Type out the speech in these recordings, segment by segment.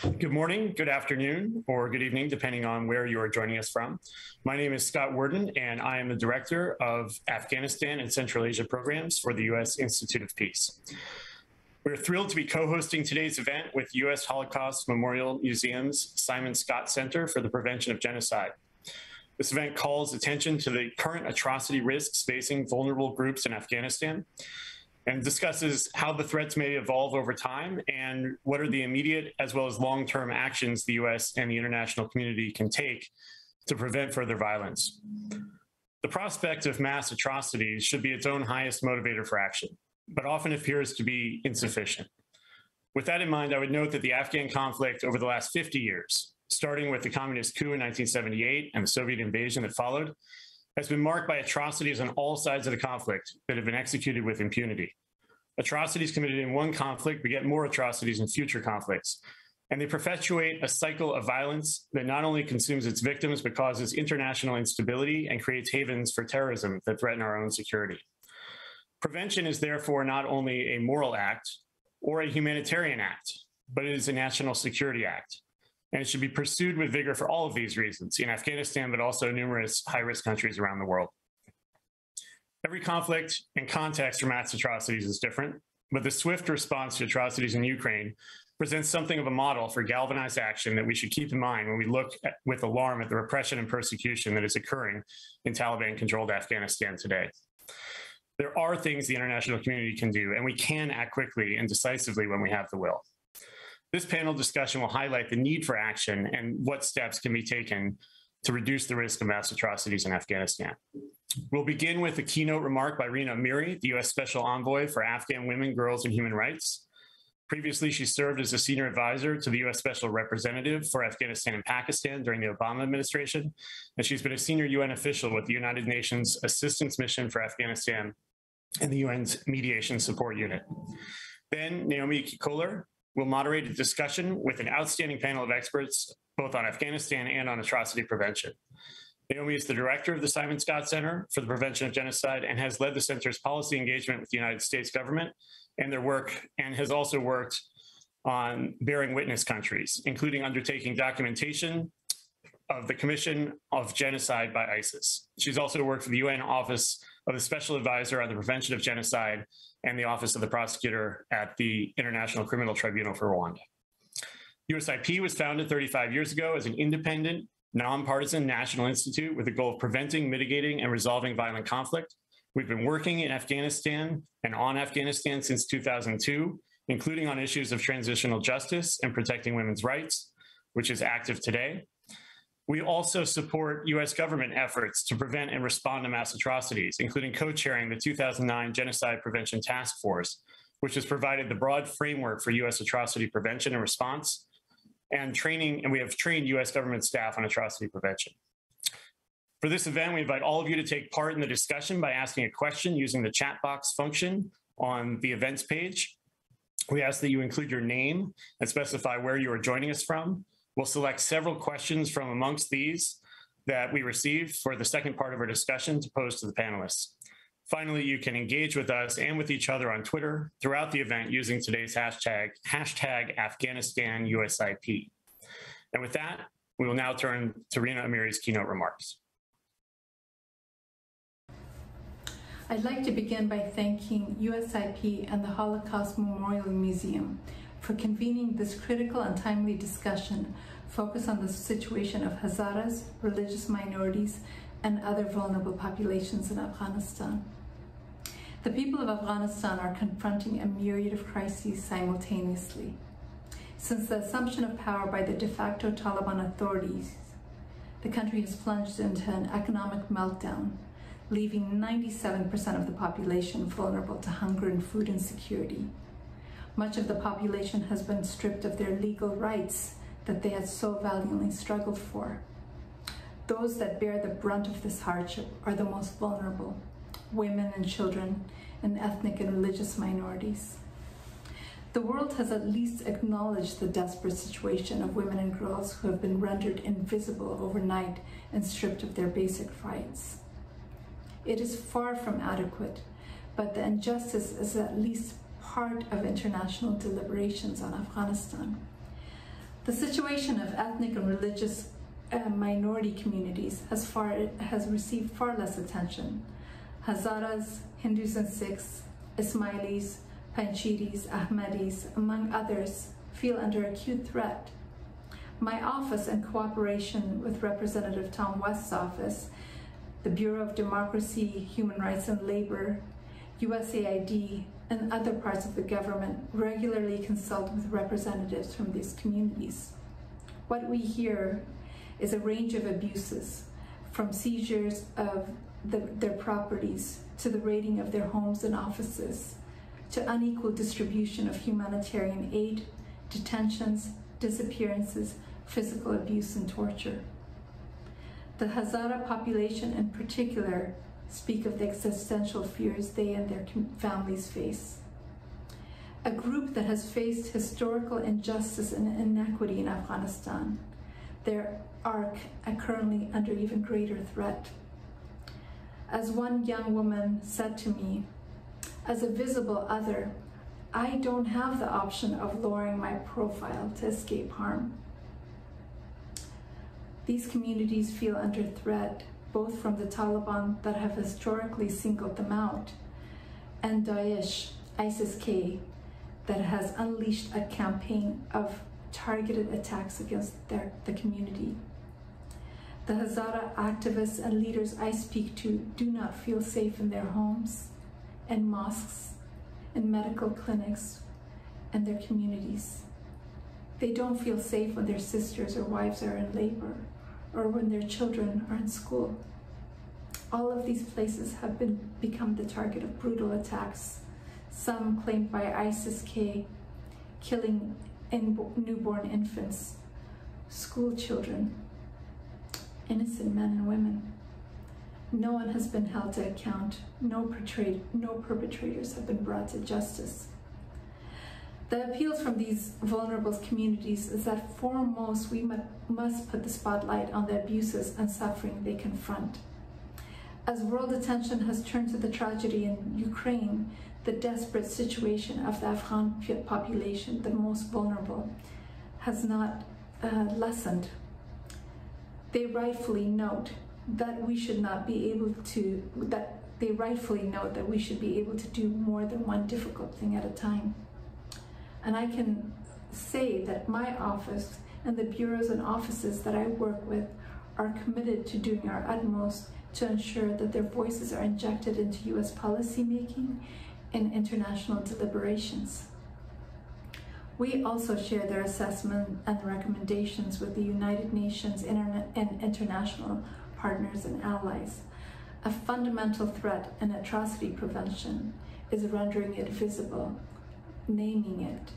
Good morning, good afternoon, or good evening, depending on where you are joining us from. My name is Scott Worden, and I am the Director of Afghanistan and Central Asia Programs for the U.S. Institute of Peace. We're thrilled to be co-hosting today's event with U.S. Holocaust Memorial Museum's Simon Skjodt Center for the Prevention of Genocide. This event calls attention to the current atrocity risks facing vulnerable groups in Afghanistan and discusses how the threats may evolve over time and what are the immediate as well as long-term actions the U.S. and the international community can take to prevent further violence. The prospect of mass atrocities should be its own highest motivator for action, but often appears to be insufficient. With that in mind, I would note that the Afghan conflict over the last 50 years, starting with the communist coup in 1978 and the Soviet invasion that followed, has been marked by atrocities on all sides of the conflict that have been executed with impunity. Atrocities committed in one conflict beget more atrocities in future conflicts, and they perpetuate a cycle of violence that not only consumes its victims, but causes international instability and creates havens for terrorism that threaten our own security. Prevention is therefore not only a moral act or a humanitarian act, but it is a national security act. And it should be pursued with vigor for all of these reasons in Afghanistan, but also numerous high-risk countries around the world. Every conflict and context for mass atrocities is different, but the swift response to atrocities in Ukraine presents something of a model for galvanized action that we should keep in mind when we look with alarm at the repression and persecution that is occurring in Taliban-controlled Afghanistan today. There are things the international community can do, and we can act quickly and decisively when we have the will. This panel discussion will highlight the need for action and what steps can be taken to reduce the risk of mass atrocities in Afghanistan. We'll begin with a keynote remark by Rina Amiri, the U.S. Special Envoy for Afghan Women, Girls, and Human Rights. Previously, she served as a senior advisor to the U.S. Special Representative for Afghanistan and Pakistan during the Obama administration, and she's been a senior UN official with the United Nations Assistance Mission for Afghanistan and the UN's Mediation Support Unit. Then Naomi Kohler will moderate a discussion with an outstanding panel of experts, both on Afghanistan and on atrocity prevention. Naomi is the director of the Simon Skjodt Center for the Prevention of Genocide and has led the center's policy engagement with the United States government and their work, and has also worked on bearing witness countries, including undertaking documentation of the Commission of Genocide by ISIS. She's also worked for the UN Office of the Special Advisor on the Prevention of Genocide and the Office of the Prosecutor at the International Criminal Tribunal for Rwanda. USIP was founded 35 years ago as an independent, nonpartisan national institute with the goal of preventing, mitigating, and resolving violent conflict. We've been working in Afghanistan and on Afghanistan since 2002, including on issues of transitional justice and protecting women's rights, which is active today. We also support U.S. government efforts to prevent and respond to mass atrocities, including co-chairing the 2009 Genocide Prevention Task Force, which has provided the broad framework for U.S. atrocity prevention and response, and training, and we have trained U.S. government staff on atrocity prevention. For this event, we invite all of you to take part in the discussion by asking a question using the chat box function on the events page. We ask that you include your name and specify where you are joining us from. We'll select several questions from amongst these that we received for the second part of our discussion to pose to the panelists. Finally, you can engage with us and with each other on Twitter throughout the event using today's hashtag AfghanistanUSIP. And with that, we will now turn to Rina Amiri's keynote remarks. I'd like to begin by thanking USIP and the Holocaust Memorial Museum for convening this critical and timely discussion focused on the situation of Hazaras, religious minorities, and other vulnerable populations in Afghanistan. The people of Afghanistan are confronting a myriad of crises simultaneously. Since the assumption of power by the de facto Taliban authorities, the country has plunged into an economic meltdown, leaving 97% of the population vulnerable to hunger and food insecurity. Much of the population has been stripped of their legal rights that they had so valiantly struggled for. Those that bear the brunt of this hardship are the most vulnerable: women and children, and ethnic and religious minorities. The world has at least acknowledged the desperate situation of women and girls who have been rendered invisible overnight and stripped of their basic rights. It is far from adequate, but the injustice is at least part of international deliberations on Afghanistan. The situation of ethnic and religious minority communities has received far less attention. Hazaras, Hindus and Sikhs, Ismailis, Panjshiris, Ahmadis, among others, feel under acute threat. My office, in cooperation with Representative Tom West's office, the Bureau of Democracy, Human Rights and Labor, USAID, and other parts of the government, regularly consult with representatives from these communities. What we hear is a range of abuses, from seizures of their properties, to the raiding of their homes and offices, to unequal distribution of humanitarian aid, detentions, disappearances, physical abuse, and torture. The Hazara population in particular speak of the existential fears they and their families face. A group that has faced historical injustice and inequity in Afghanistan, they are currently under even greater threat. As one young woman said to me, as a visible other, I don't have the option of lowering my profile to escape harm. These communities feel under threat, both from the Taliban that have historically singled them out, and Daesh, ISIS-K, that has unleashed a campaign of targeted attacks against the community. The Hazara activists and leaders I speak to do not feel safe in their homes, in mosques, in medical clinics, and their communities. They don't feel safe when their sisters or wives are in labor, or when their children are in school. All of these places have become the target of brutal attacks, some claimed by ISIS-K, killing newborn infants, school children, innocent men and women. No one has been held to account. No perpetrators have been brought to justice. The appeals from these vulnerable communities is that foremost we must put the spotlight on the abuses and suffering they confront. As world attention has turned to the tragedy in Ukraine, the desperate situation of the Afghan population, the most vulnerable, has not lessened. They rightfully note that we should be able to do more than one difficult thing at a time. And I can say that my office and the bureaus and offices that I work with are committed to doing our utmost to ensure that their voices are injected into U.S. policymaking and international deliberations. We also share their assessment and recommendations with the United Nations and international partners and allies. A fundamental threat in atrocity prevention is rendering it visible, naming it,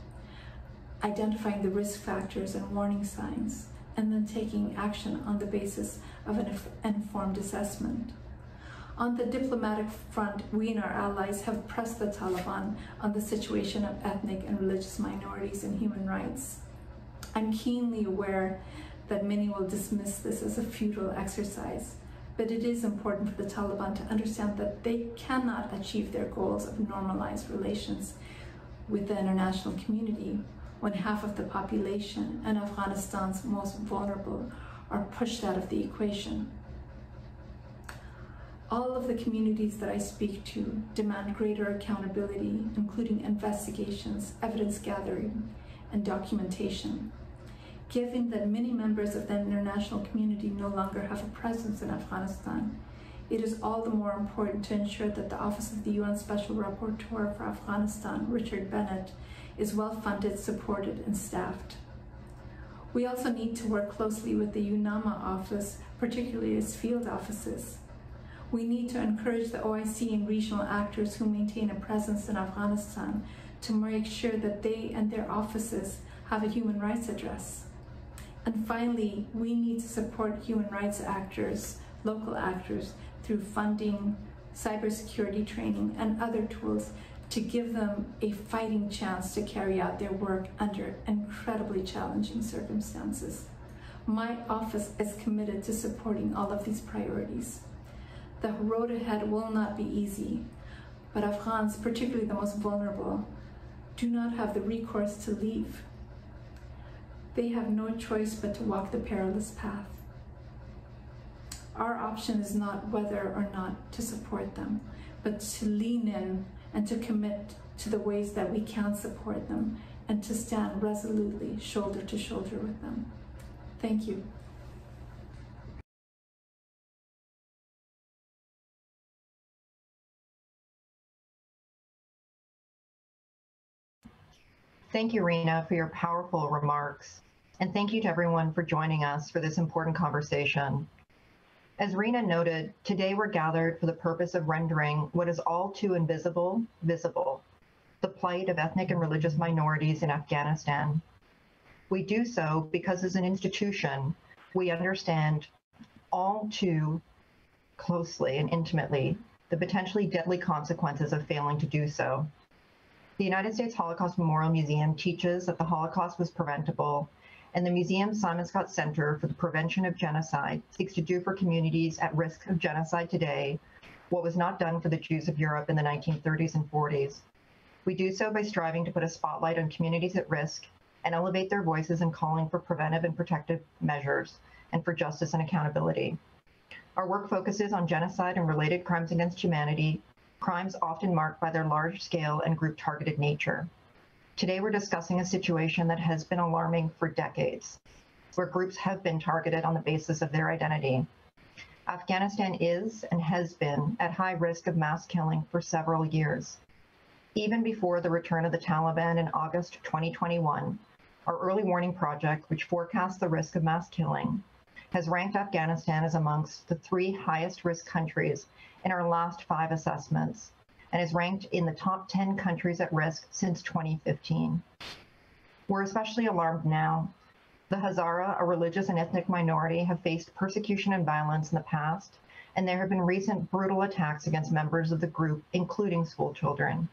identifying the risk factors and warning signs, and then taking action on the basis of an informed assessment. On the diplomatic front, we and our allies have pressed the Taliban on the situation of ethnic and religious minorities and human rights. I'm keenly aware that many will dismiss this as a futile exercise, but it is important for the Taliban to understand that they cannot achieve their goals of normalized relations with the international community when half of the population and Afghanistan's most vulnerable are pushed out of the equation. All of the communities that I speak to demand greater accountability, including investigations, evidence gathering, and documentation. Given that many members of the international community no longer have a presence in Afghanistan, it is all the more important to ensure that the Office of the UN Special Rapporteur for Afghanistan, Richard Bennett, is well funded, supported, and staffed. We also need to work closely with the UNAMA office, particularly its field offices. We need to encourage the OIC and regional actors who maintain a presence in Afghanistan to make sure that they and their offices have a human rights address. And finally, we need to support human rights actors, local actors, through funding, cybersecurity training, and other tools to give them a fighting chance to carry out their work under incredibly challenging circumstances. My office is committed to supporting all of these priorities. The road ahead will not be easy, but Afghans, particularly the most vulnerable, do not have the recourse to leave. They have no choice but to walk the perilous path. Our option is not whether or not to support them, but to lean in and to commit to the ways that we can support them and to stand resolutely shoulder to shoulder with them. Thank you. Thank you, Rena, for your powerful remarks. And thank you to everyone for joining us for this important conversation. As Rena noted, today we're gathered for the purpose of rendering what is all too invisible, visible, the plight of ethnic and religious minorities in Afghanistan. We do so because as an institution, we understand all too closely and intimately the potentially deadly consequences of failing to do so. The United States Holocaust Memorial Museum teaches that the Holocaust was preventable, and the museum's Simon Scott Center for the Prevention of Genocide seeks to do for communities at risk of genocide today what was not done for the Jews of Europe in the 1930s and 40s. We do so by striving to put a spotlight on communities at risk and elevate their voices in calling for preventive and protective measures and for justice and accountability. Our work focuses on genocide and related crimes against humanity, crimes often marked by their large-scale and group-targeted nature. Today, we're discussing a situation that has been alarming for decades, where groups have been targeted on the basis of their identity. Afghanistan is and has been at high risk of mass killing for several years. Even before the return of the Taliban in August 2021, our early warning project, which forecasts the risk of mass killing, has ranked Afghanistan as amongst the 3 highest risk countries in our last 5 assessments, and is ranked in the top 10 countries at risk since 2015. We're especially alarmed now. The Hazara, a religious and ethnic minority, have faced persecution and violence in the past, and there have been recent brutal attacks against members of the group, including school children.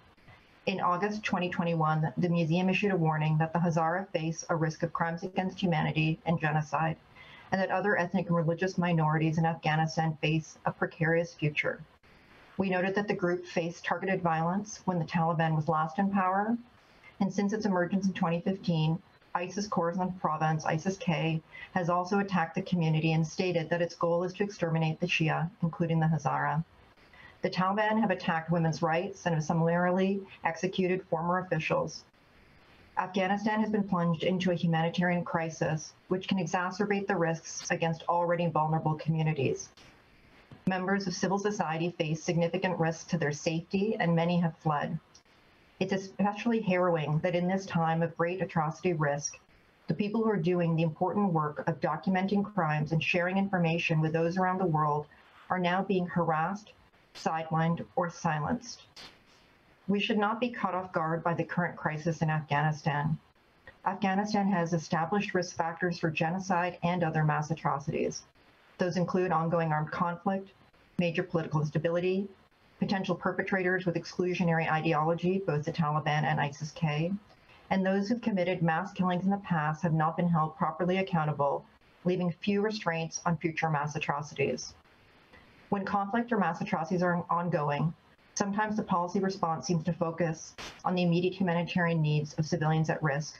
In August 2021, the museum issued a warning that the Hazara face a risk of crimes against humanity and genocide, and that other ethnic and religious minorities in Afghanistan face a precarious future. We noted that the group faced targeted violence when the Taliban was last in power, and since its emergence in 2015, ISIS Khorasan province, ISIS-K, has also attacked the community and stated that its goal is to exterminate the Shia, including the Hazara. The Taliban have attacked women's rights and have similarly executed former officials. Afghanistan has been plunged into a humanitarian crisis, which can exacerbate the risks against already vulnerable communities. Members of civil society face significant risks to their safety, and many have fled. It's especially harrowing that in this time of great atrocity risk, the people who are doing the important work of documenting crimes and sharing information with those around the world are now being harassed, sidelined, or silenced. We should not be caught off guard by the current crisis in Afghanistan. Afghanistan has established risk factors for genocide and other mass atrocities. Those include ongoing armed conflict, major political instability, potential perpetrators with exclusionary ideology, both the Taliban and ISIS-K, and those who've committed mass killings in the past have not been held properly accountable, leaving few restraints on future mass atrocities. When conflict or mass atrocities are ongoing, sometimes the policy response seems to focus on the immediate humanitarian needs of civilians at risk.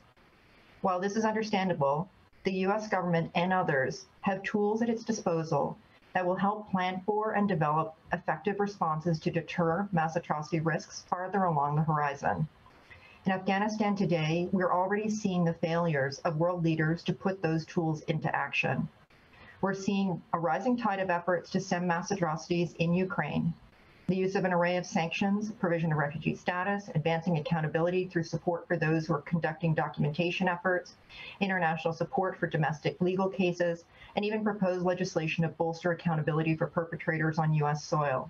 While this is understandable, the US government and others have tools at its disposal that will help plan for and develop effective responses to deter mass atrocity risks farther along the horizon. In Afghanistan today, we're already seeing the failures of world leaders to put those tools into action. We're seeing a rising tide of efforts to stem mass atrocities in Ukraine, the use of an array of sanctions, provision of refugee status, advancing accountability through support for those who are conducting documentation efforts, international support for domestic legal cases, and even proposed legislation to bolster accountability for perpetrators on US soil.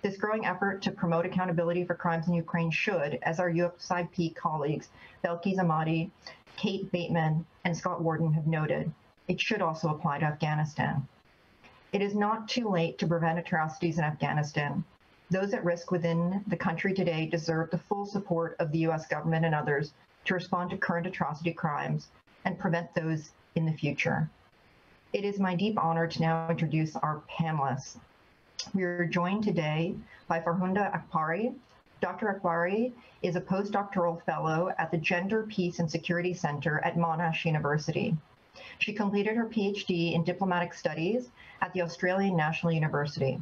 This growing effort to promote accountability for crimes in Ukraine should, as our USIP colleagues, Belkis Ahmadi, Kate Bateman, and Scott Warden have noted, it should also apply to Afghanistan. It is not too late to prevent atrocities in Afghanistan. Those at risk within the country today deserve the full support of the US government and others to respond to current atrocity crimes and prevent those in the future. It is my deep honor to now introduce our panelists. We are joined today by Farhunda Akbari, Dr. Akbari is a postdoctoral fellow at the Gender, Peace and Security Center at Monash University. She completed her PhD in diplomatic studies at the Australian National University.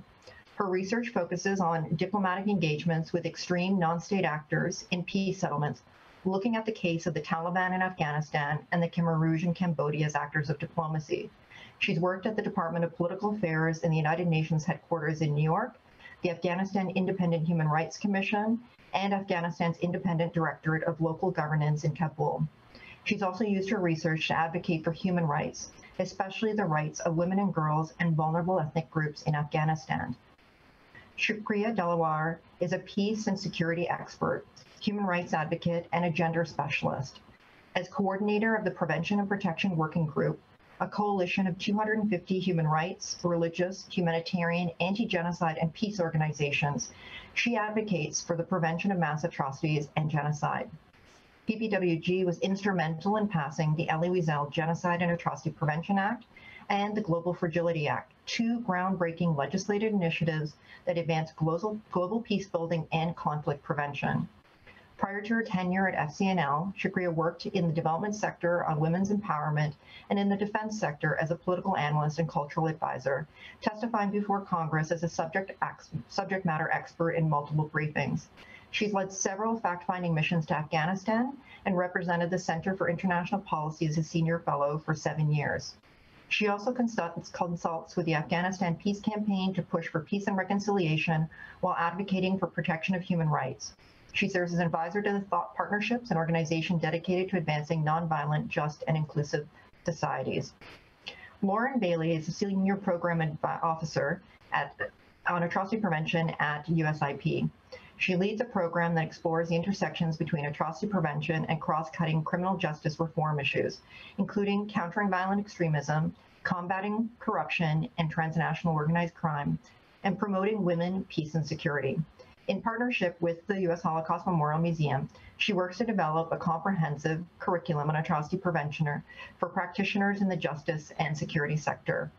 Her research focuses on diplomatic engagements with extreme non-state actors in peace settlements, looking at the case of the Taliban in Afghanistan and the Khmer Rouge in Cambodia as actors of diplomacy. She's worked at the Department of Political Affairs in the United Nations headquarters in New York, the Afghanistan Independent Human Rights Commission, and Afghanistan's Independent Directorate of Local Governance in Kabul. She's also used her research to advocate for human rights, especially the rights of women and girls and vulnerable ethnic groups in Afghanistan. Shukriya Dalawar is a peace and security expert, human rights advocate, and a gender specialist. As coordinator of the Prevention and Protection Working Group, a coalition of 250 human rights, religious, humanitarian, anti-genocide, and peace organizations, she advocates for the prevention of mass atrocities and genocide. PPWG was instrumental in passing the Elie Wiesel Genocide and Atrocity Prevention Act and the Global Fragility Act, two groundbreaking legislative initiatives that advance global peace building and conflict prevention. Prior to her tenure at FCNL, Shukriya worked in the development sector on women's empowerment and in the defense sector as a political analyst and cultural advisor, testifying before Congress as a subject matter expert in multiple briefings. She's led several fact-finding missions to Afghanistan and represented the Center for International Policy as a senior fellow for 7 years. She also consults with the Afghanistan Peace Campaign to push for peace and reconciliation while advocating for protection of human rights. She serves as an advisor to the Thought Partnerships, an organization dedicated to advancing nonviolent, just, and inclusive societies. Lauren Bailey is a senior program officer on atrocity prevention at USIP. She leads a program that explores the intersections between atrocity prevention and cross-cutting criminal justice reform issues, including countering violent extremism, combating corruption and transnational organized crime, and promoting women, peace, and security. In partnership with the U.S. Holocaust Memorial Museum, she works to develop a comprehensive curriculum on atrocity prevention for practitioners in the justice and security sector.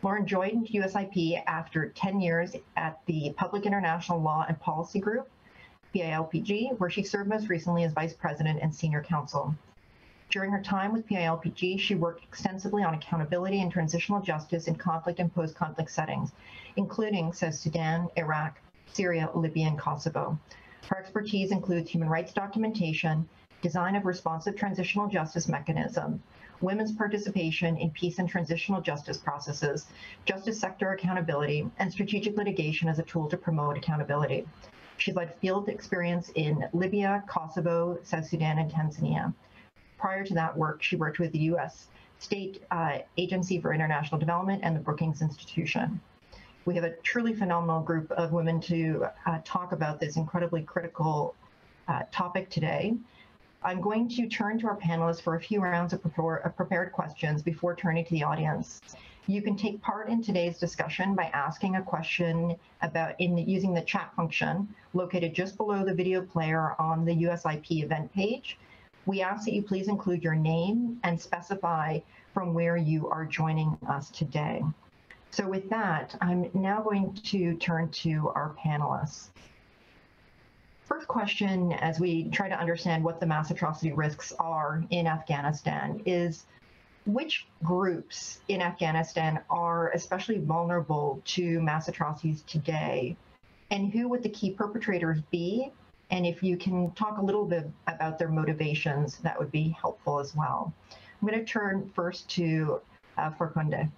Lauren joined USIP after 10 years at the Public International Law and Policy Group, PILPG, where she served most recently as Vice President and Senior Counsel. During her time with PILPG, she worked extensively on accountability and transitional justice in conflict and post-conflict settings, including South Sudan, Iraq, Syria, Libya, and Kosovo. Her expertise includes human rights documentation, design of responsive transitional justice mechanism, women's participation in peace and transitional justice processes, justice sector accountability, and strategic litigation as a tool to promote accountability. She's led field experience in Libya, Kosovo, South Sudan, and Tanzania. Prior to that work, she worked with the U.S. State Agency for International Development and the Brookings Institution. We have a truly phenomenal group of women to talk about this incredibly critical topic today. I'm going to turn to our panelists for a few rounds of prepared questions before turning to the audience. You can take part in today's discussion by asking a question using the chat function located just below the video player on the USIP event page. We ask that you please include your name and specify from where you are joining us today. So with that, I'm now going to turn to our panelists. First question, as we try to understand what the mass atrocity risks are in Afghanistan, is which groups in Afghanistan are especially vulnerable to mass atrocities today? And who would the key perpetrators be? And if you can talk a little bit about their motivations, that would be helpful as well. I'm going to turn first to Farkhunde.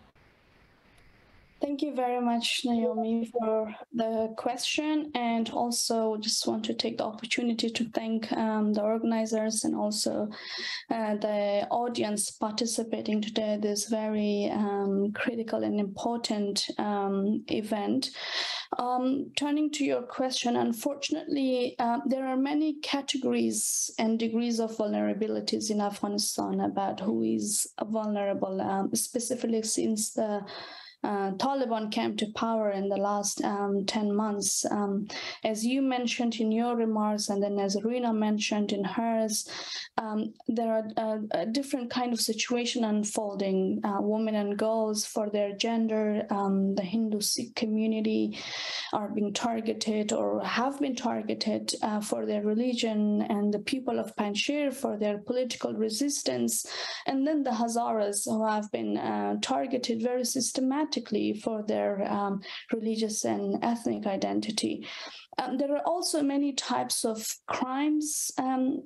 Thank you very much, Naomi, for the question, and also just want to take the opportunity to thank the organizers and also the audience participating today in this very critical and important event. Turning to your question, unfortunately, there are many categories and degrees of vulnerabilities in Afghanistan about who is vulnerable, specifically since the Taliban came to power in the last 10 months. As you mentioned in your remarks, and then as Rina mentioned in hers, there are a different kind of situation unfolding. Women and girls for their gender, the Hindu Sikh community are being targeted or have been targeted for their religion, and the people of Panjshir for their political resistance, and then the Hazaras who have been targeted very systematically for their religious and ethnic identity. There are also many types of crimes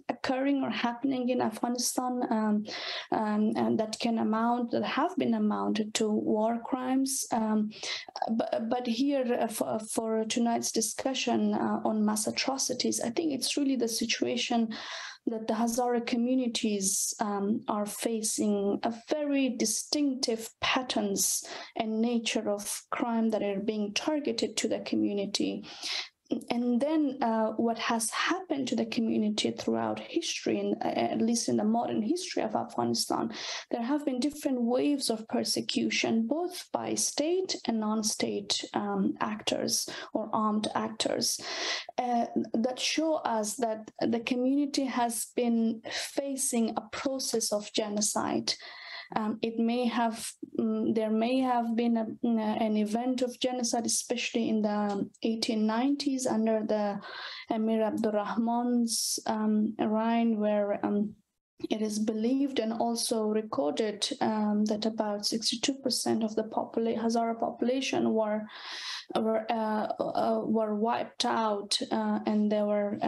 occurring or happening in Afghanistan and that have been amounted to war crimes. But here for tonight's discussion on mass atrocities, I think it's really the situation that the Hazara communities are facing a very distinctive patterns and nature of crime that are being targeted to the community. And then what has happened to the community throughout history, at least in the modern history of Afghanistan, there have been different waves of persecution, both by state and non-state actors or armed actors, that show us that the community has been facing a process of genocide. There may have been an event of genocide, especially in the 1890s under the Emir Abdurrahman's reign, where it is believed and also recorded that about 62% of the Hazara population were wiped out, and they were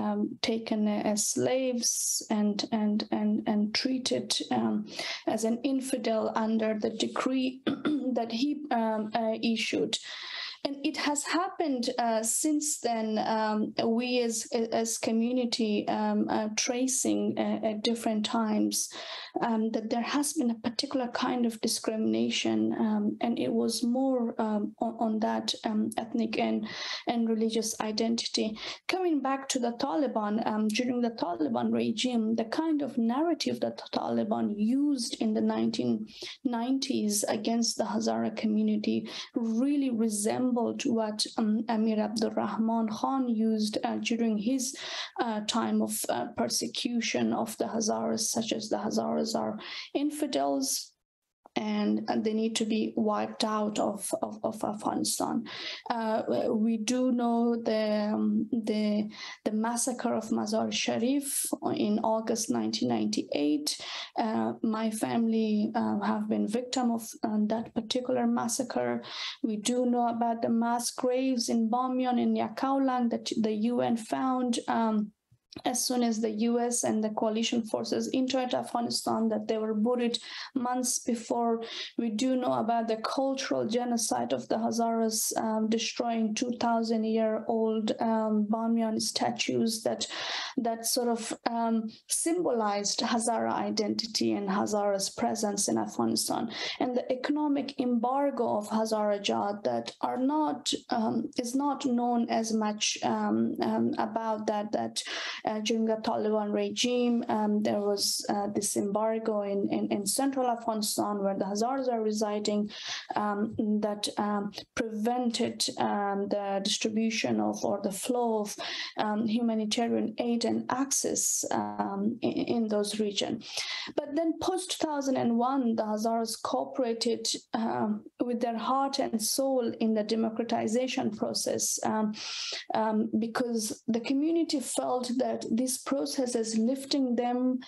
taken as slaves and treated as an infidel under the decree that he issued. And it has happened since then. We as community tracing at different times that there has been a particular kind of discrimination, and it was more on that ethnic and religious identity. Coming back to the Taliban, during the Taliban regime, the kind of narrative that the Taliban used in the 1990s against the Hazara community really resembled what Amir Abdurrahman Khan used during his time of persecution of the Hazaras, such as the Hazaras are infidels and they need to be wiped out of Afghanistan. We do know the massacre of Mazar Sharif in August 1998. My family have been victim of that particular massacre. We do know about the mass graves in Bamyan and Yakaulang that the UN found as soon as the US and the coalition forces entered Afghanistan, that they were buried months before. We do know about the cultural genocide of the Hazaras, destroying 2,000-year-old Bamyan statues that sort of symbolized Hazara identity and Hazara's presence in Afghanistan. And the economic embargo of Hazarajat that are not is not known as much about that. During the Taliban regime, there was this embargo in central Afghanistan where the Hazaras are residing that prevented the distribution of or the flow of humanitarian aid and access in those regions. But then post-2001, the Hazaras cooperated with their heart and soul in the democratization process because the community felt that this process is lifting them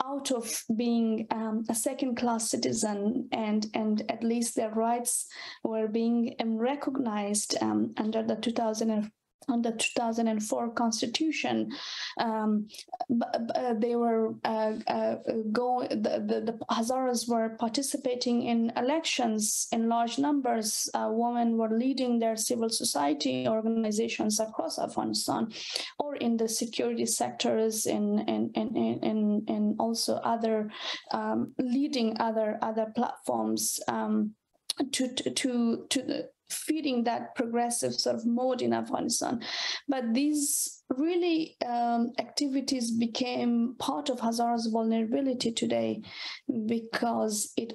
out of being a second-class citizen, and at least their rights were being recognized under the 2004 constitution. They were the Hazaras were participating in elections in large numbers. Women were leading their civil society organizations across Afghanistan, or in the security sectors, and also other leading other platforms to feeding that progressive sort of mode in Afghanistan. But these really activities became part of Hazara's vulnerability today because it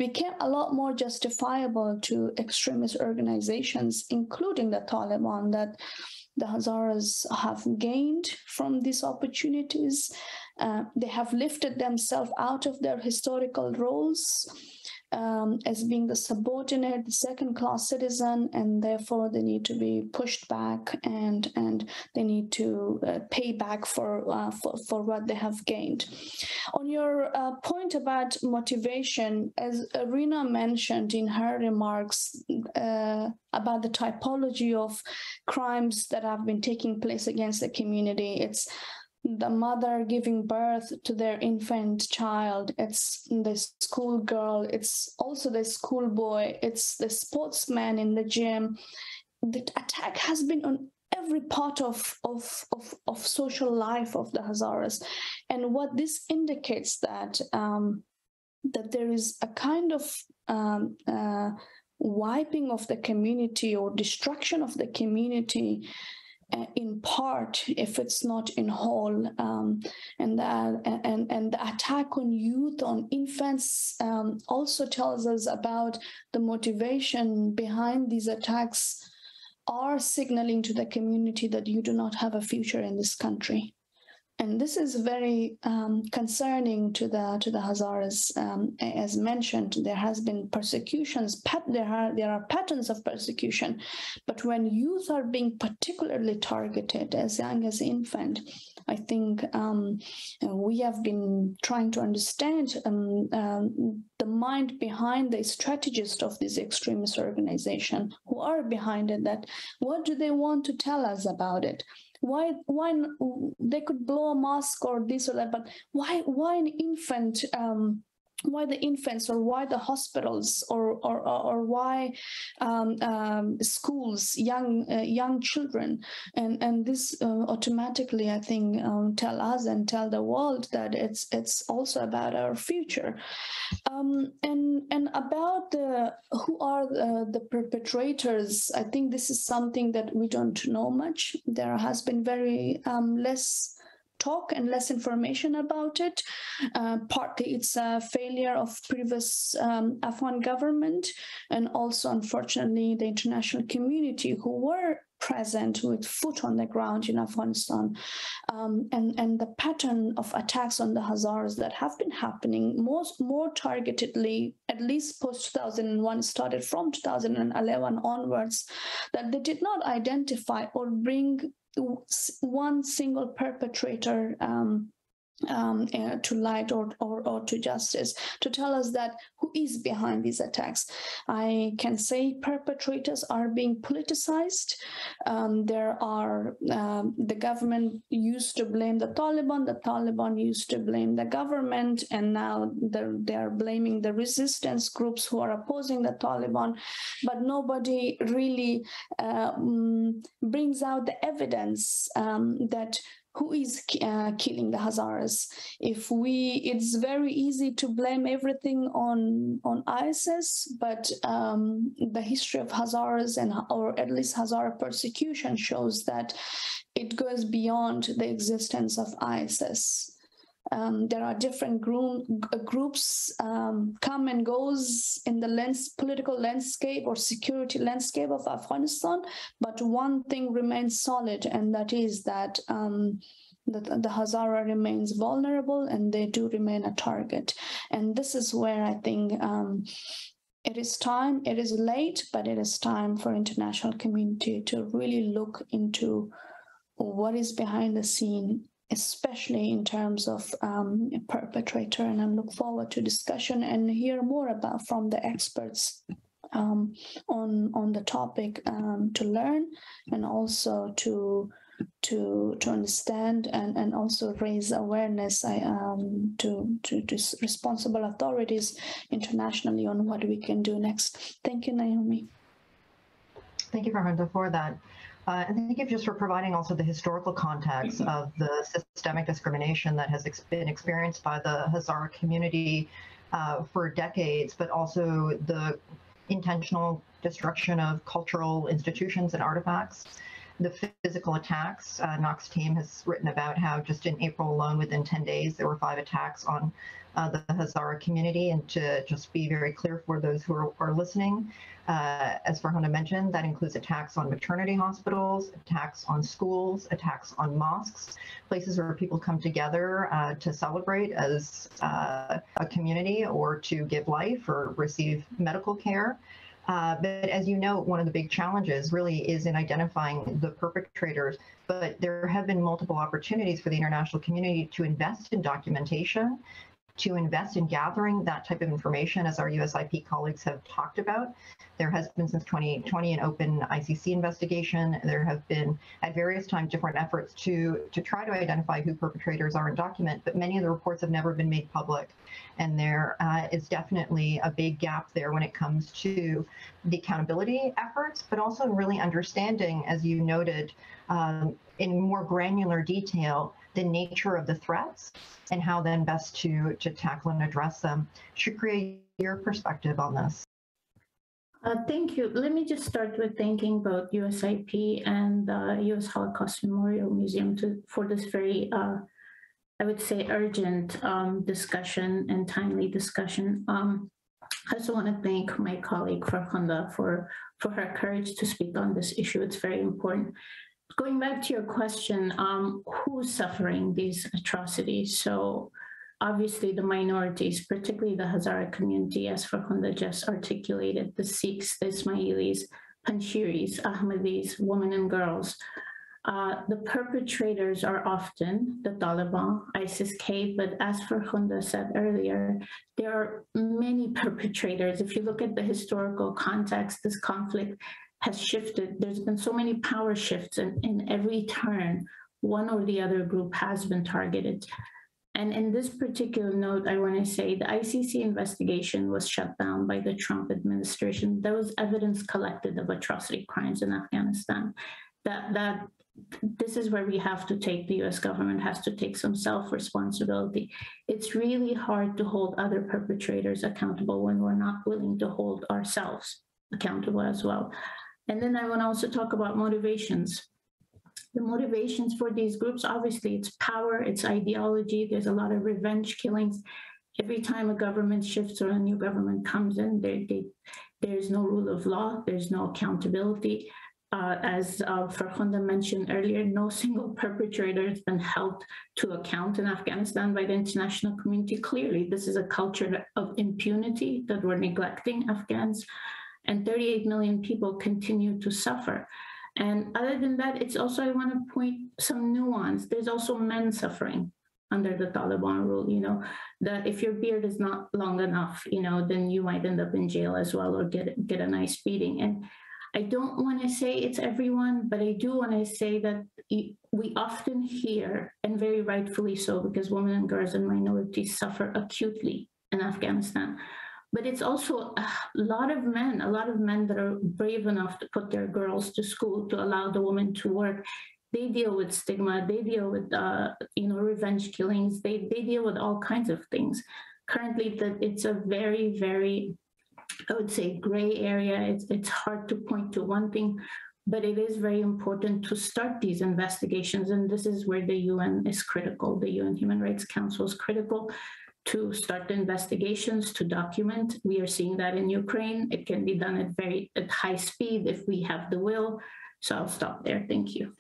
became a lot more justifiable to extremist organizations, including the Taliban, that the Hazaras have gained from these opportunities. They have lifted themselves out of their historical roles as being the subordinate, the second-class citizen, and therefore they need to be pushed back, and they need to pay back for what they have gained. On your point about motivation, as Rina mentioned in her remarks about the typology of crimes that have been taking place against the community, it's the mother giving birth to their infant child, it's the schoolgirl, it's also the schoolboy, it's the sportsman in the gym. The attack has been on every part of social life of the Hazaras. And what this indicates that there is a kind of wiping of the community or destruction of the community in part, if it's not in whole, and the attack on youth, on infants, also tells us about the motivation behind these attacks are signaling to the community that you do not have a future in this country. And this is very concerning to the Hazaras. As mentioned, there has been persecutions. There are patterns of persecution, but when youth are being particularly targeted, as young as infant, I think we have been trying to understand the mind behind the strategist of this extremist organization, who are behind it. That what do they want to tell us about it? Why they could blow a mosque or this or that, but why an infant? Why the infants, or why the hospitals, or why schools, young children, and this automatically, I think, tell us and tell the world that it's also about our future, and about who are the perpetrators. I think this is something that we don't know much. There has been very less talk and less information about it. Partly it's a failure of previous Afghan government, and also, unfortunately, the international community who were present with foot on the ground in Afghanistan, and the pattern of attacks on the Hazaras that have been happening more targetedly, at least post-2001, started from 2011 onwards, that they did not identify or bring one single perpetrator to light or to justice, to tell us that who is behind these attacks. I can say perpetrators are being politicized. There are the government used to blame the Taliban used to blame the government, and now they are blaming the resistance groups who are opposing the Taliban, but nobody really brings out the evidence that who is killing the Hazaras. It's very easy to blame everything on ISIS, but the history of Hazaras, or at least Hazara persecution, shows that it goes beyond the existence of ISIS. There are different groups come and goes in the political landscape or security landscape of Afghanistan, but one thing remains solid, and that is that the Hazara remains vulnerable, and they do remain a target. And this is where I think it is time. It is late, but it is time for international community to really look into what is behind the scene, especially in terms of perpetrator. And I look forward to discussion and hear more from the experts on the topic, to learn, and also to understand, and also raise awareness to responsible authorities internationally on what we can do next. Thank you, Naomi. Thank you, Farhanda, for that. And thank you just for providing also the historical context of the systemic discrimination that has been experienced by the Hazara community for decades, but also the intentional destruction of cultural institutions and artifacts. the physical attacks. Knox team has written about how just in April alone, within 10 days, there were 5 attacks on the Hazara community. And to just be very clear for those who are listening, as Farhana mentioned, that includes attacks on maternity hospitals, attacks on schools, attacks on mosques, places where people come together to celebrate as a community or to give life or receive medical care. But as you know, one of the big challenges really is in identifying the perpetrators, but there have been multiple opportunities for the international community to invest in documentation, to invest in gathering that type of information, as our USIP colleagues have talked about. There has been since 2020 an open ICC investigation. There have been at various times different efforts to try to identify who perpetrators are and document, but many of the reports have never been made public. And there is definitely a big gap there when it comes to the accountability efforts, but also really understanding, as you noted, in more granular detail, the nature of the threats and how then best to tackle and address them. Shukriya, your perspective on this. Thank you. Let me just start with thanking both USIP and the U.S. Holocaust Memorial Museum for this very, I would say, urgent discussion and timely discussion. I also want to thank my colleague Farhana for her courage to speak on this issue. It's very important. Going back to your question, who's suffering these atrocities? So obviously the minorities, particularly the Hazara community, as Farhana just articulated, the Sikhs, the Ismailis, Panjshiris, Ahmadis, women and girls. The perpetrators are often the Taliban, ISIS-K, but as Farhana said earlier, there are many perpetrators. If you look at the historical context, this conflict has shifted. There's been so many power shifts, and in every turn, one or the other group has been targeted. And in this particular note, I want to say the ICC investigation was shut down by the Trump administration. There was evidence collected of atrocity crimes in Afghanistan. This is where we have to take, the US government has to take some self-responsibility. It's really hard to hold other perpetrators accountable when we're not willing to hold ourselves accountable as well. And then I want to also talk about motivations. The motivations for these groups, obviously, it's power, it's ideology. There's a lot of revenge killings. Every time a government shifts or a new government comes in, there's no rule of law, there's no accountability. As Farhana mentioned earlier, no single perpetrator has been held to account in Afghanistan by the international community. Clearly, this is a culture of impunity that we're neglecting Afghans, and 38 million people continue to suffer. And other than that, it's also, I want to point some nuance. There's also men suffering under the Taliban rule, that if your beard is not long enough, then you might end up in jail as well or get a nice beating. And I don't want to say it's everyone, but I do want to say that we often hear, and very rightfully so, because women and girls and minorities suffer acutely in Afghanistan. But it's also a lot of men that are brave enough to put their girls to school, to allow the women to work. They deal with stigma, they deal with revenge killings, they deal with all kinds of things. Currently, it's a very, very, I would say, gray area. It's hard to point to one thing, but it is very important to start these investigations. And this is where the UN is critical. The UN Human Rights Council is critical to start the investigations, to document. We are seeing that in Ukraine. It can be done at high speed if we have the will. So I'll stop there. Thank you.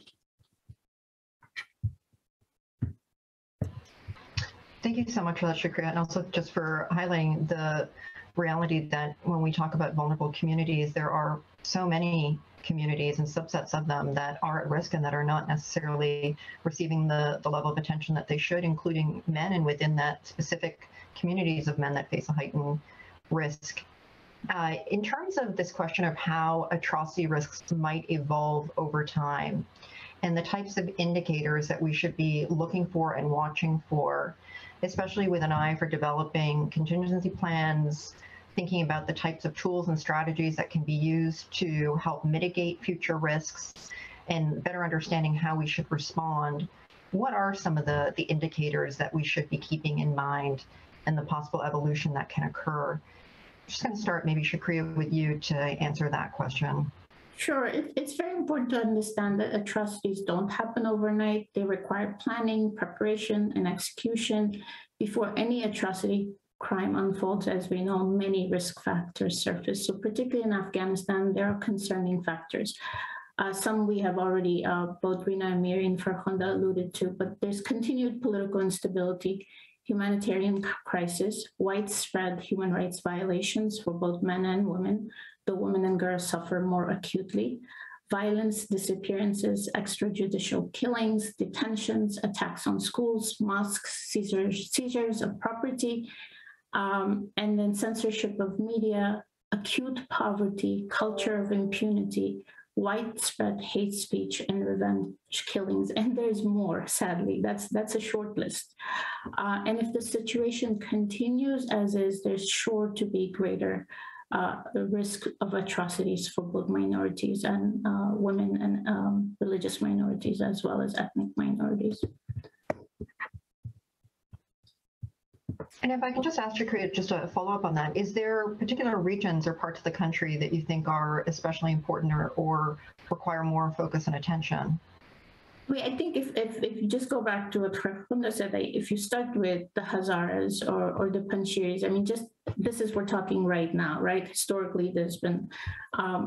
Thank you so much for that, Shukriya, and also just for highlighting the reality that when we talk about vulnerable communities, there are so many communities and subsets of them that are at risk and that are not necessarily receiving the level of attention that they should, including men, and within that specific communities of men that face a heightened risk. In terms of this question of how atrocity risks might evolve over time and the types of indicators that we should be looking for and watching for, especially with an eye for developing contingency plans, thinking about the types of tools and strategies that can be used to help mitigate future risks, and better understanding how we should respond. What are some of the indicators that we should be keeping in mind and the possible evolution that can occur? I'm just going to start maybe, Shukriya, with you to answer that question. Sure, it's very important to understand that atrocities don't happen overnight. They require planning, preparation, and execution. Before any atrocity crime unfolds, as we know, many risk factors surface. So particularly in Afghanistan, there are concerning factors. Some we have already, both Rina and Miri and Farkhunda alluded to, but there's continued political instability, humanitarian crisis, widespread human rights violations for both men and women. The women and girls suffer more acutely. Violence, disappearances, extrajudicial killings, detentions, attacks on schools, mosques, seizures of property, and then censorship of media, acute poverty, culture of impunity, widespread hate speech and revenge killings, and there's more, sadly. That's a short list. And if the situation continues as is, there's sure to be greater risk of atrocities for both minorities and women and religious minorities, as well as ethnic minorities. And if I can just ask Shukriya, just a follow-up on that, is there particular regions or parts of the country that you think are especially important or require more focus and attention? I think if you just go back to what Farkhunda said, if you start with the Hazaras or the Panjshiris, I mean, just this is we're talking right now, right? Historically, there's been,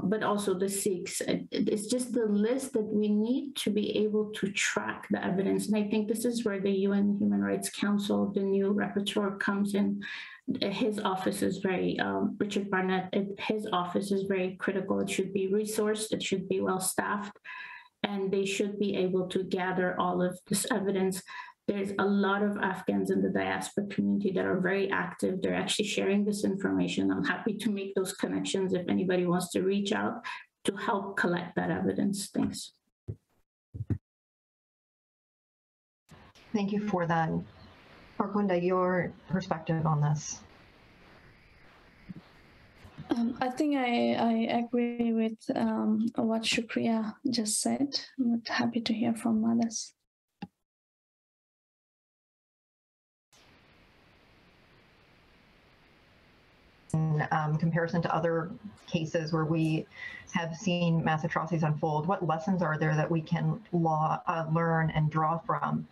but also the Sikhs. It's just the list that we need to be able to track the evidence. And I think this is where the UN Human Rights Council, the new rapporteur, comes in. His office is very, Richard Barnett, his office is very critical. It should be resourced, it should be well staffed, and they should be able to gather all of this evidence. There's a lot of Afghans in the diaspora community that are very active. They're actually sharing this information. I'm happy to make those connections if anybody wants to reach out to help collect that evidence. Thanks. Thank you for that. Farkhunda, your perspective on this. I think I agree with what Shukriya just said. I'm happy to hear from others. In comparison to other cases where we have seen mass atrocities unfold, what lessons are there that we can learn and draw from?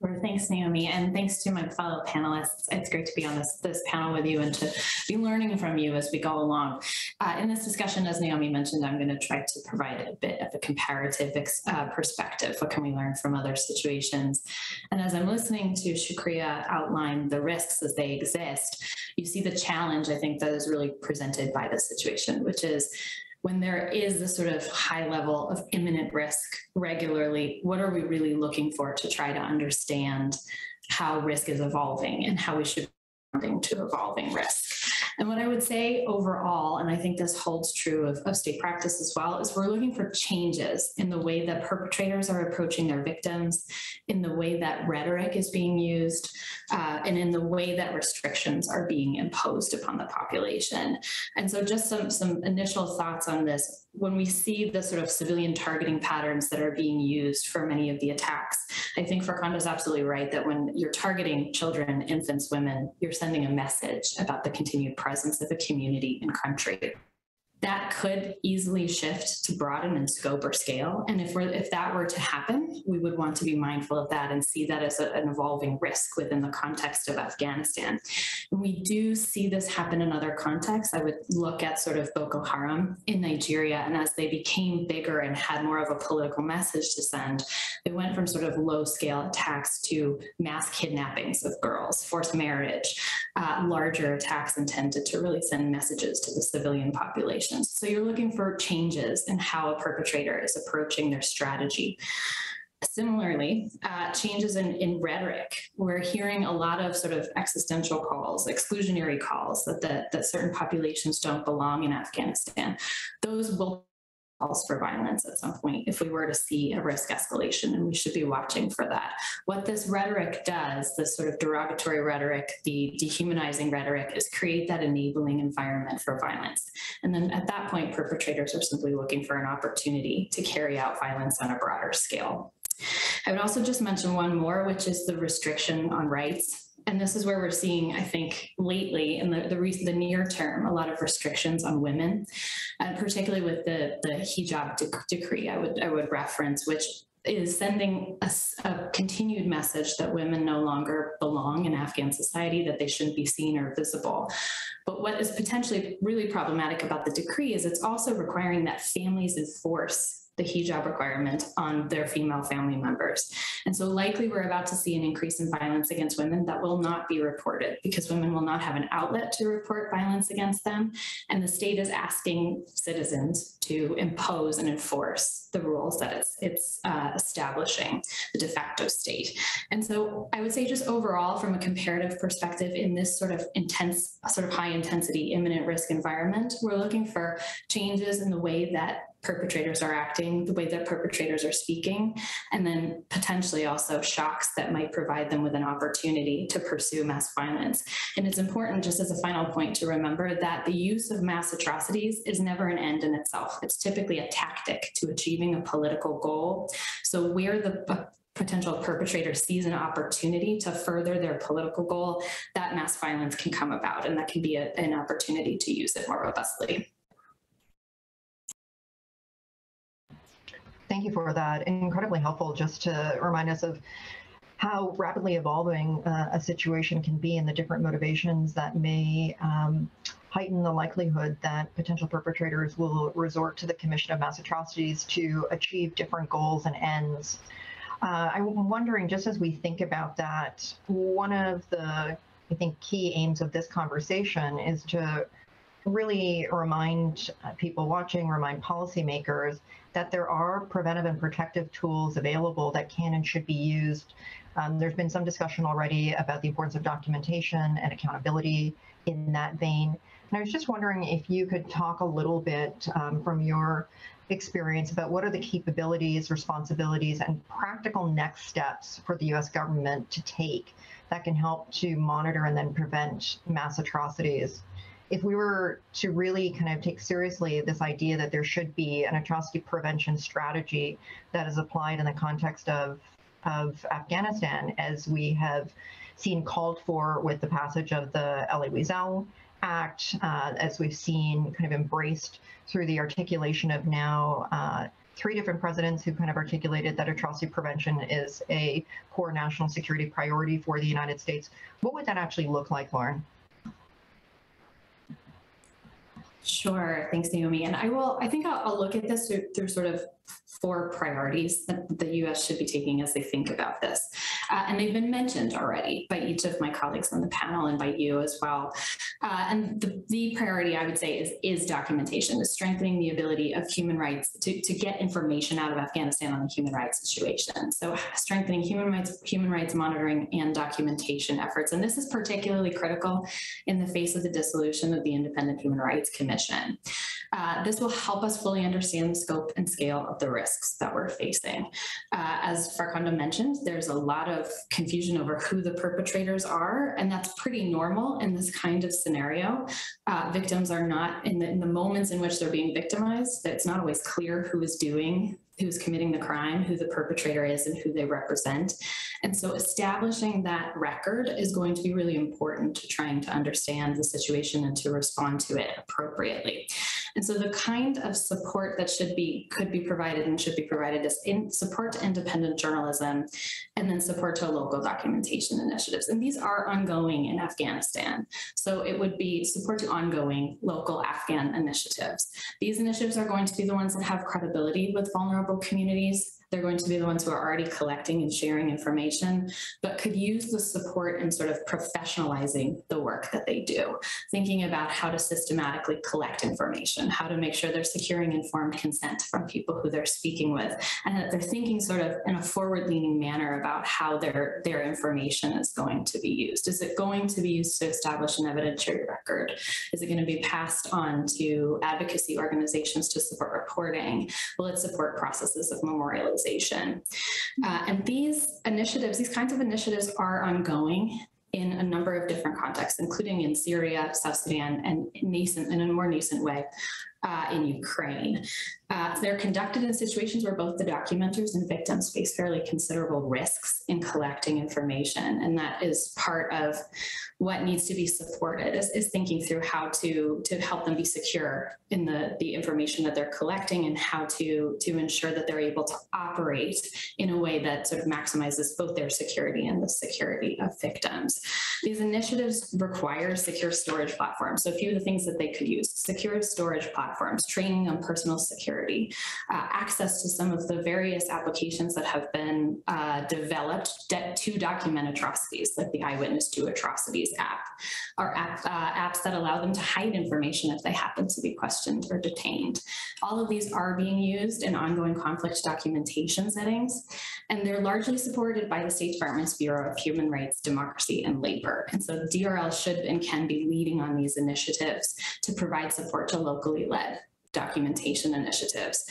Sure. Thanks, Naomi, and thanks to my fellow panelists. It's great to be on this panel with you and to be learning from you as we go along. In this discussion, as Naomi mentioned, I'm going to try to provide a bit of a comparative perspective. What can we learn from other situations? And as I'm listening to Shukriya outline the risks as they exist, you see the challenge, I think, that is really presented by this situation, which is when there is this sort of high level of imminent risk regularly, what are we really looking for to try to understand how risk is evolving and how we should be responding to evolving risk? And what I would say overall, and I think this holds true of state practice as well, is we're looking for changes in the way that perpetrators are approaching their victims, in the way that rhetoric is being used, and in the way that restrictions are being imposed upon the population. And so just some initial thoughts on this. When we see the sort of civilian targeting patterns that are being used for many of the attacks, I think Farkhunda is absolutely right that when you're targeting children, infants, women, you're sending a message about the continued presence of a community and country. That could easily shift to broaden in scope or scale. And if that were to happen, we would want to be mindful of that and see that as an evolving risk within the context of Afghanistan. And we do see this happen in other contexts. I would look at sort of Boko Haram in Nigeria, and as they became bigger and had more of a political message to send, they went from sort of low-scale attacks to mass kidnappings of girls, forced marriage, larger attacks intended to really send messages to the civilian population. So you're looking for changes in how a perpetrator is approaching their strategy. Similarly, changes in rhetoric. We're hearing a lot of sort of existential calls, exclusionary calls that certain populations don't belong in Afghanistan. Those will calls for violence at some point if we were to see a risk escalation, and we should be watching for that. What this rhetoric does, this sort of derogatory rhetoric, the dehumanizing rhetoric, is create that enabling environment for violence. And then at that point, perpetrators are simply looking for an opportunity to carry out violence on a broader scale. I would also just mention one more, which is the restriction on rights. And this is where we're seeing, I think, lately in the near term, a lot of restrictions on women, particularly with the hijab decree I would reference, which is sending a continued message that women no longer belong in Afghan society, that they shouldn't be seen or visible. But what is potentially really problematic about the decree is it's also requiring that families enforce the hijab requirement on their female family members. And so likely we're about to see an increase in violence against women that will not be reported because women will not have an outlet to report violence against them. And the state is asking citizens to impose and enforce the rules that it's establishing, the de facto state. And so I would say just overall from a comparative perspective in this sort of intense, sort of high intensity, imminent risk environment, we're looking for changes in the way that perpetrators are acting, the way that perpetrators are speaking, and then potentially also shocks that might provide them with an opportunity to pursue mass violence. And it's important, just as a final point, to remember that the use of mass atrocities is never an end in itself. It's typically a tactic to achieving a political goal. So where the potential perpetrator sees an opportunity to further their political goal, that mass violence can come about, and that can be an opportunity to use it more robustly. Thank you for that. Incredibly helpful just to remind us of how rapidly evolving a situation can be and the different motivations that may heighten the likelihood that potential perpetrators will resort to the commission of mass atrocities to achieve different goals and ends. I'm wondering, just as we think about that, one of the, I think, key aims of this conversation is to really remind people watching, remind policymakers that there are preventive and protective tools available that can and should be used. There's been some discussion already about the importance of documentation and accountability in that vein. And I was just wondering if you could talk a little bit from your experience about what are the capabilities, responsibilities, and practical next steps for the US government to take that can help to monitor and then prevent mass atrocities. If we were to really kind of take seriously this idea that there should be an atrocity prevention strategy that is applied in the context of Afghanistan, as we have seen called for with the passage of the Elie Wiesel Act, as we've seen kind of embraced through the articulation of now 3 different presidents who kind of articulated that atrocity prevention is a core national security priority for the United States. What would that actually look like, Lauren? Sure, thanks, Naomi. And I think I'll look at this through sort of 4 priorities that the U.S. should be taking as they think about this. And they've been mentioned already by each of my colleagues on the panel and by you as well. And the priority, I would say, is documentation, is strengthening the ability of human rights to get information out of Afghanistan on the human rights situation. So strengthening human rights monitoring and documentation efforts. And this is particularly critical in the face of the dissolution of the Independent Human Rights Commission. This will help us fully understand the scope and scale of the risks that we're facing. As Farkhanda mentioned, there's a lot of confusion over who the perpetrators are, and that's pretty normal in this kind of scenario. Victims are not, in the moments in which they're being victimized, it's not always clear who's committing the crime, who the perpetrator is, and who they represent. And so establishing that record is going to be really important to trying to understand the situation and to respond to it appropriately. And so the kind of support that could be provided and should be provided is support to independent journalism, and then support to local documentation initiatives. And these are ongoing in Afghanistan. So it would be support to ongoing local Afghan initiatives. These initiatives are going to be the ones that have credibility with vulnerable communities. They're going to be the ones who are already collecting and sharing information, but could use the support in sort of professionalizing the work that they do, thinking about how to systematically collect information, how to make sure they're securing informed consent from people who they're speaking with, and that they're thinking sort of in a forward-leaning manner about how their information is going to be used. Is it going to be used to establish an evidentiary record? Is it going to be passed on to advocacy organizations to support reporting? Will it support processes of memorialization? And these kinds of initiatives are ongoing in a number of different contexts, including in Syria, South Sudan, and in a more nascent way, in Ukraine. They're conducted in situations where both the documenters and victims face fairly considerable risks in collecting information. And that is part of what needs to be supported, is thinking through how to help them be secure in the information that they're collecting, and how to ensure that they're able to operate in a way that sort of maximizes both their security and the security of victims. These initiatives require secure storage platforms. So a few of the things that they could use: secure storage platforms, training on personal security, access to some of the various applications that have been developed to document atrocities, like the Eyewitness to Atrocities app, or apps that allow them to hide information if they happen to be questioned or detained. All of these are being used in ongoing conflict documentation settings, and they're largely supported by the State Department's Bureau of Human Rights, Democracy, and Labor. And so DRL should and can be leading on these initiatives to provide support to locally led documentation initiatives.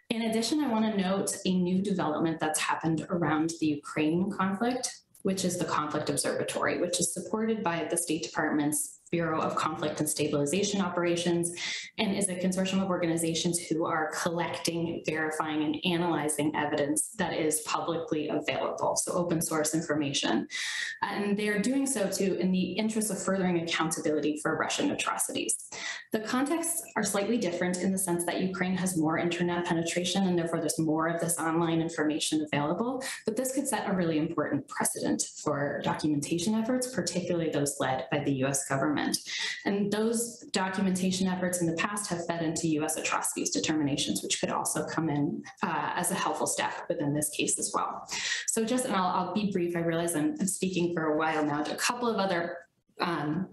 In addition, I want to note a new development that's happened around the Ukraine conflict, which is the Conflict Observatory, which is supported by the State Department's Bureau of Conflict and Stabilization Operations, and is a consortium of organizations who are collecting, verifying, and analyzing evidence that is publicly available, so open source information. And they're doing so too in the interest of furthering accountability for Russian atrocities. The contexts are slightly different in the sense that Ukraine has more internet penetration, and therefore there's more of this online information available, but this could set a really important precedent for documentation efforts, particularly those led by the US government. And those documentation efforts in the past have fed into US atrocities determinations, which could also come in as a helpful step within this case as well. So and I'll be brief, I realize I'm speaking for a while now, a couple of other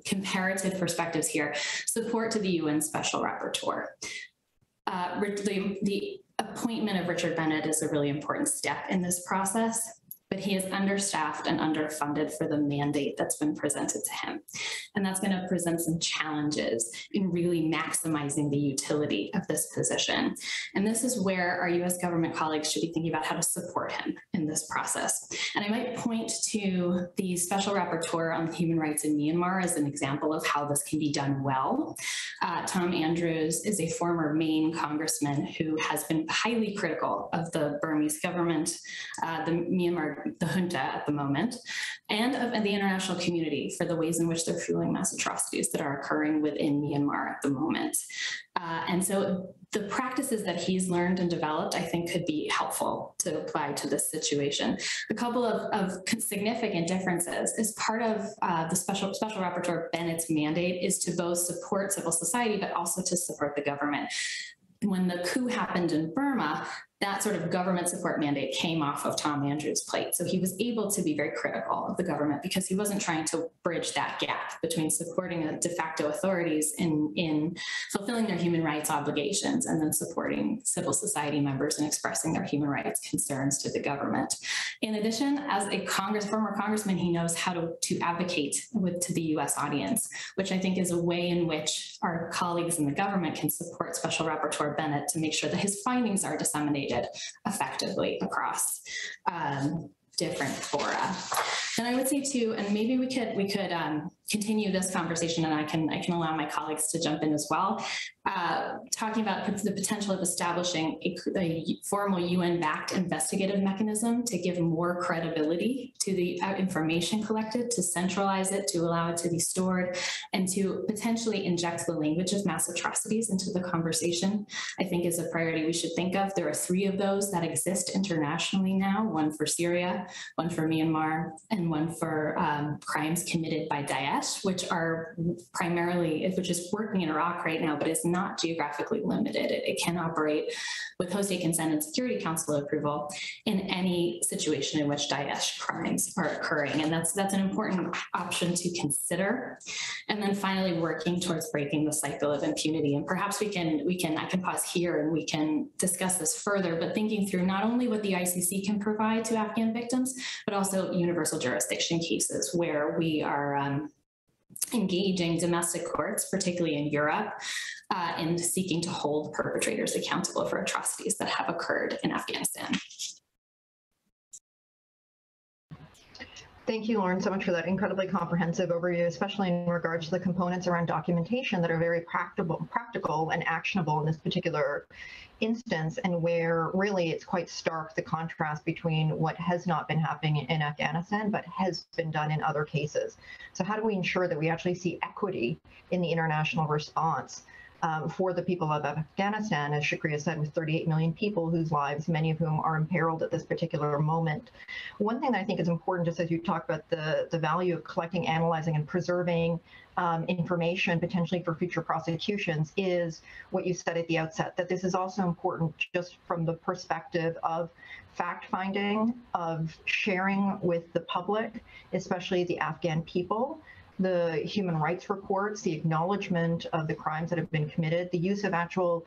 comparative perspectives here. Support to the UN Special Rapporteur. The appointment of Richard Bennett is a really important step in this process, but he is understaffed and underfunded for the mandate that's been presented to him. And that's going to present some challenges in really maximizing the utility of this position. And this is where our US government colleagues should be thinking about how to support him in this process. And I might point to the Special Rapporteur on Human Rights in Myanmar as an example of how this can be done well. Tom Andrews is a former Maine congressman who has been highly critical of the Burmese government, the junta at the moment, and of the international community for the ways in which they're fueling mass atrocities that are occurring within Myanmar at the moment. And so the practices that he's learned and developed, I think, could be helpful to apply to this situation. A couple of significant differences is part of the Special Rapporteur Bennett's mandate is to both support civil society, but also to support the government. When the coup happened in Burma, that sort of government support mandate came off of Tom Andrews' plate. So he was able to be very critical of the government because he wasn't trying to bridge that gap between supporting the de facto authorities in fulfilling their human rights obligations and then supporting civil society members and expressing their human rights concerns to the government. In addition, as a former congressman, he knows how to advocate to the US audience, which I think is a way in which our colleagues in the government can support Special Rapporteur Bennett to make sure that his findings are disseminated effectively across different fora. And I would say too, and maybe we could continue this conversation, and I can allow my colleagues to jump in as well, talking about the potential of establishing a formal UN-backed investigative mechanism to give more credibility to the information collected, to centralize it, to allow it to be stored, and to potentially inject the language of mass atrocities into the conversation, I think is a priority we should think of. There are 3 of those that exist internationally now, one for Syria, one for Myanmar, and one for crimes committed by Daesh, which is working in Iraq right now, but is not geographically limited. It can operate with host state consent and Security Council approval in any situation in which Daesh crimes are occurring. And that's an important option to consider. And then finally, working towards breaking the cycle of impunity. And perhaps I can pause here and we can discuss this further, but thinking through not only what the ICC can provide to Afghan victims, but also universal jurisdiction cases where we are engaging domestic courts, particularly in Europe, in seeking to hold perpetrators accountable for atrocities that have occurred in Afghanistan. Thank you, Lauren, so much for that incredibly comprehensive overview, especially in regards to the components around documentation that are very practical and actionable in this particular instance, and where really it's quite stark, the contrast between what has not been happening in Afghanistan, but has been done in other cases. So how do we ensure that we actually see equity in the international response for the people of Afghanistan, as Shukriya said, with 38 million people whose lives, many of whom are imperiled at this particular moment? One thing that I think is important, just as you talk about the value of collecting, analyzing, and preserving information potentially for future prosecutions, is what you said at the outset, that this is also important just from the perspective of fact-finding, of sharing with the public, especially the Afghan people, the human rights reports, the acknowledgement of the crimes that have been committed, the use of actual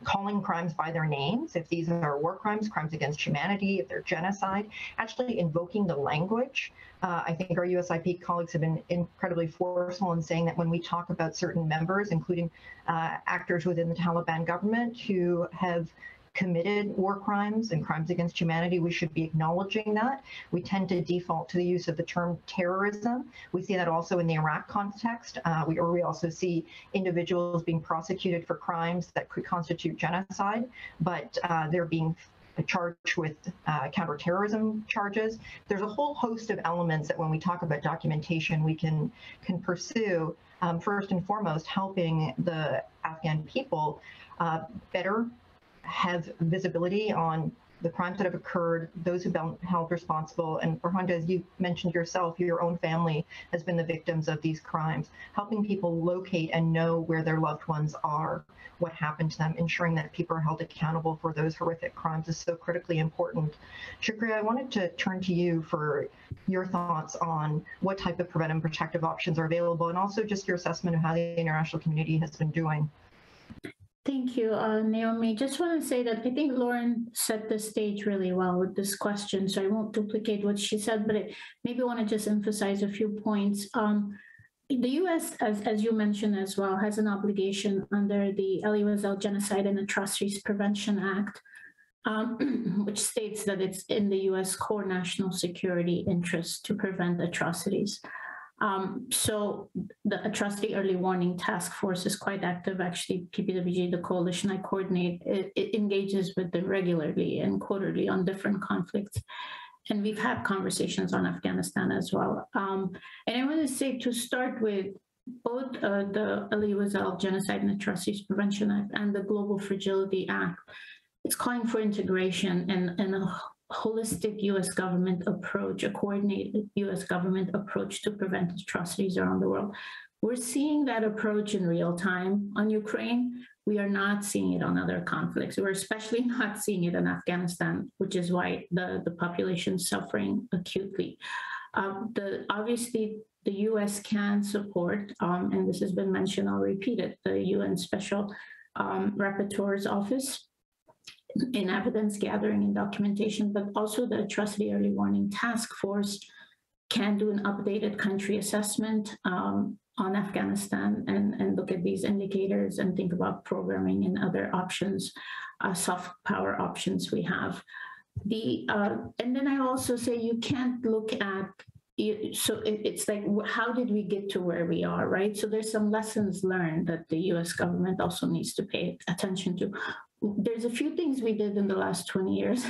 calling crimes by their names, if these are war crimes, crimes against humanity, if they're genocide, actually invoking the language. I think our USIP colleagues have been incredibly forceful in saying that when we talk about certain members, including actors within the Taliban government who have committed war crimes and crimes against humanity, we should be acknowledging that. We tend to default to the use of the term terrorism. We see that also in the Iraq context. We also see individuals being prosecuted for crimes that could constitute genocide, but they're being charged with counterterrorism charges. There's a whole host of elements that when we talk about documentation, we can pursue, first and foremost, helping the Afghan people better have visibility on the crimes that have occurred, those who've been held responsible. And Farhanda, as you mentioned yourself, your own family has been the victims of these crimes, helping people locate and know where their loved ones are, what happened to them, ensuring that people are held accountable for those horrific crimes is so critically important. Shukriya, I wanted to turn to you for your thoughts on what type of preventive and protective options are available, and also just your assessment of how the international community has been doing. Thank you, Naomi. Just want to say that I think Lauren set the stage really well with this question, so I won't duplicate what she said, but I maybe want to just emphasize a few points. The U.S., as you mentioned as well, has an obligation under the Ali Wiesel Genocide and Atrocities Prevention Act, which states that it's in the U.S. core national security interest to prevent atrocities. So the Atrocity Early Warning Task Force is quite active. Actually, PPWG, the coalition I coordinate, it engages with them regularly and quarterly on different conflicts. And we've had conversations on Afghanistan as well. And I want to say, to start with, both the Ali Wiesel Genocide and Atrocities Prevention Act and the Global Fragility Act, it's calling for integration and a holistic U.S. government approach, a coordinated U.S. government approach to prevent atrocities around the world. We're seeing that approach in real time on Ukraine. We are not seeing it on other conflicts. We're especially not seeing it in Afghanistan, which is why the population is suffering acutely. Obviously, the U.S. can support, and this has been mentioned, I'll repeat it, the UN Special Rapporteur's Office in evidence gathering and documentation, but also the Atrocity Early Warning Task Force can do an updated country assessment on Afghanistan and look at these indicators and think about programming and other options, soft power options we have. And then I also say you can't look at, so it's like, how did we get to where we are, right? So there's some lessons learned that the US government also needs to pay attention to. There's a few things we did in the last 20 years,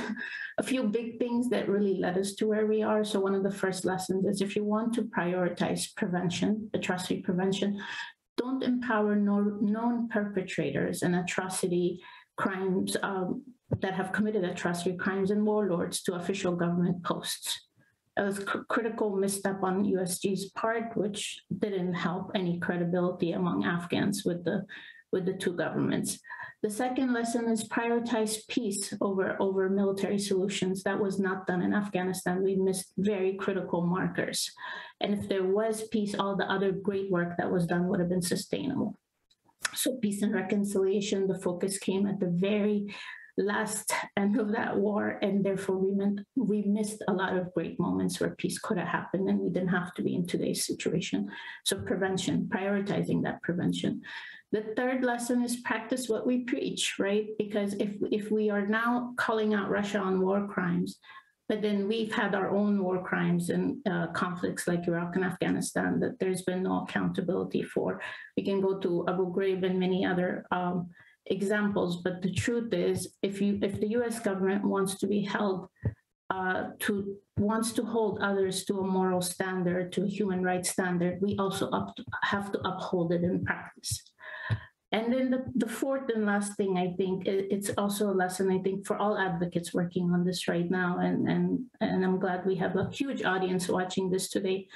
a few big things that really led us to where we are. So one of the first lessons is, if you want to prioritize prevention, atrocity prevention, don't empower known perpetrators and atrocity crimes that have committed atrocity crimes and warlords to official government posts. It was a critical misstep on USG's part, which didn't help any credibility among Afghans with the two governments. The second lesson is prioritize peace over military solutions. That was not done in Afghanistan. We missed very critical markers. And if there was peace, all the other great work that was done would have been sustainable. So peace and reconciliation, the focus came at the very last end of that war, and therefore we missed a lot of great moments where peace could have happened, and we didn't have to be in today's situation. So prevention, prioritizing that prevention. The third lesson is practice what we preach, right? Because if we are now calling out Russia on war crimes, But then we've had our own war crimes and conflicts like Iraq and Afghanistan that there's been no accountability for. We can go to Abu Ghraib and many other examples, but the truth is, if the U.S. government wants to be held wants to hold others to a moral standard, to a human rights standard, we also have to uphold it in practice. And then the fourth and last thing, I think, it's also a lesson, I think, for all advocates working on this right now. And I'm glad we have a huge audience watching this today.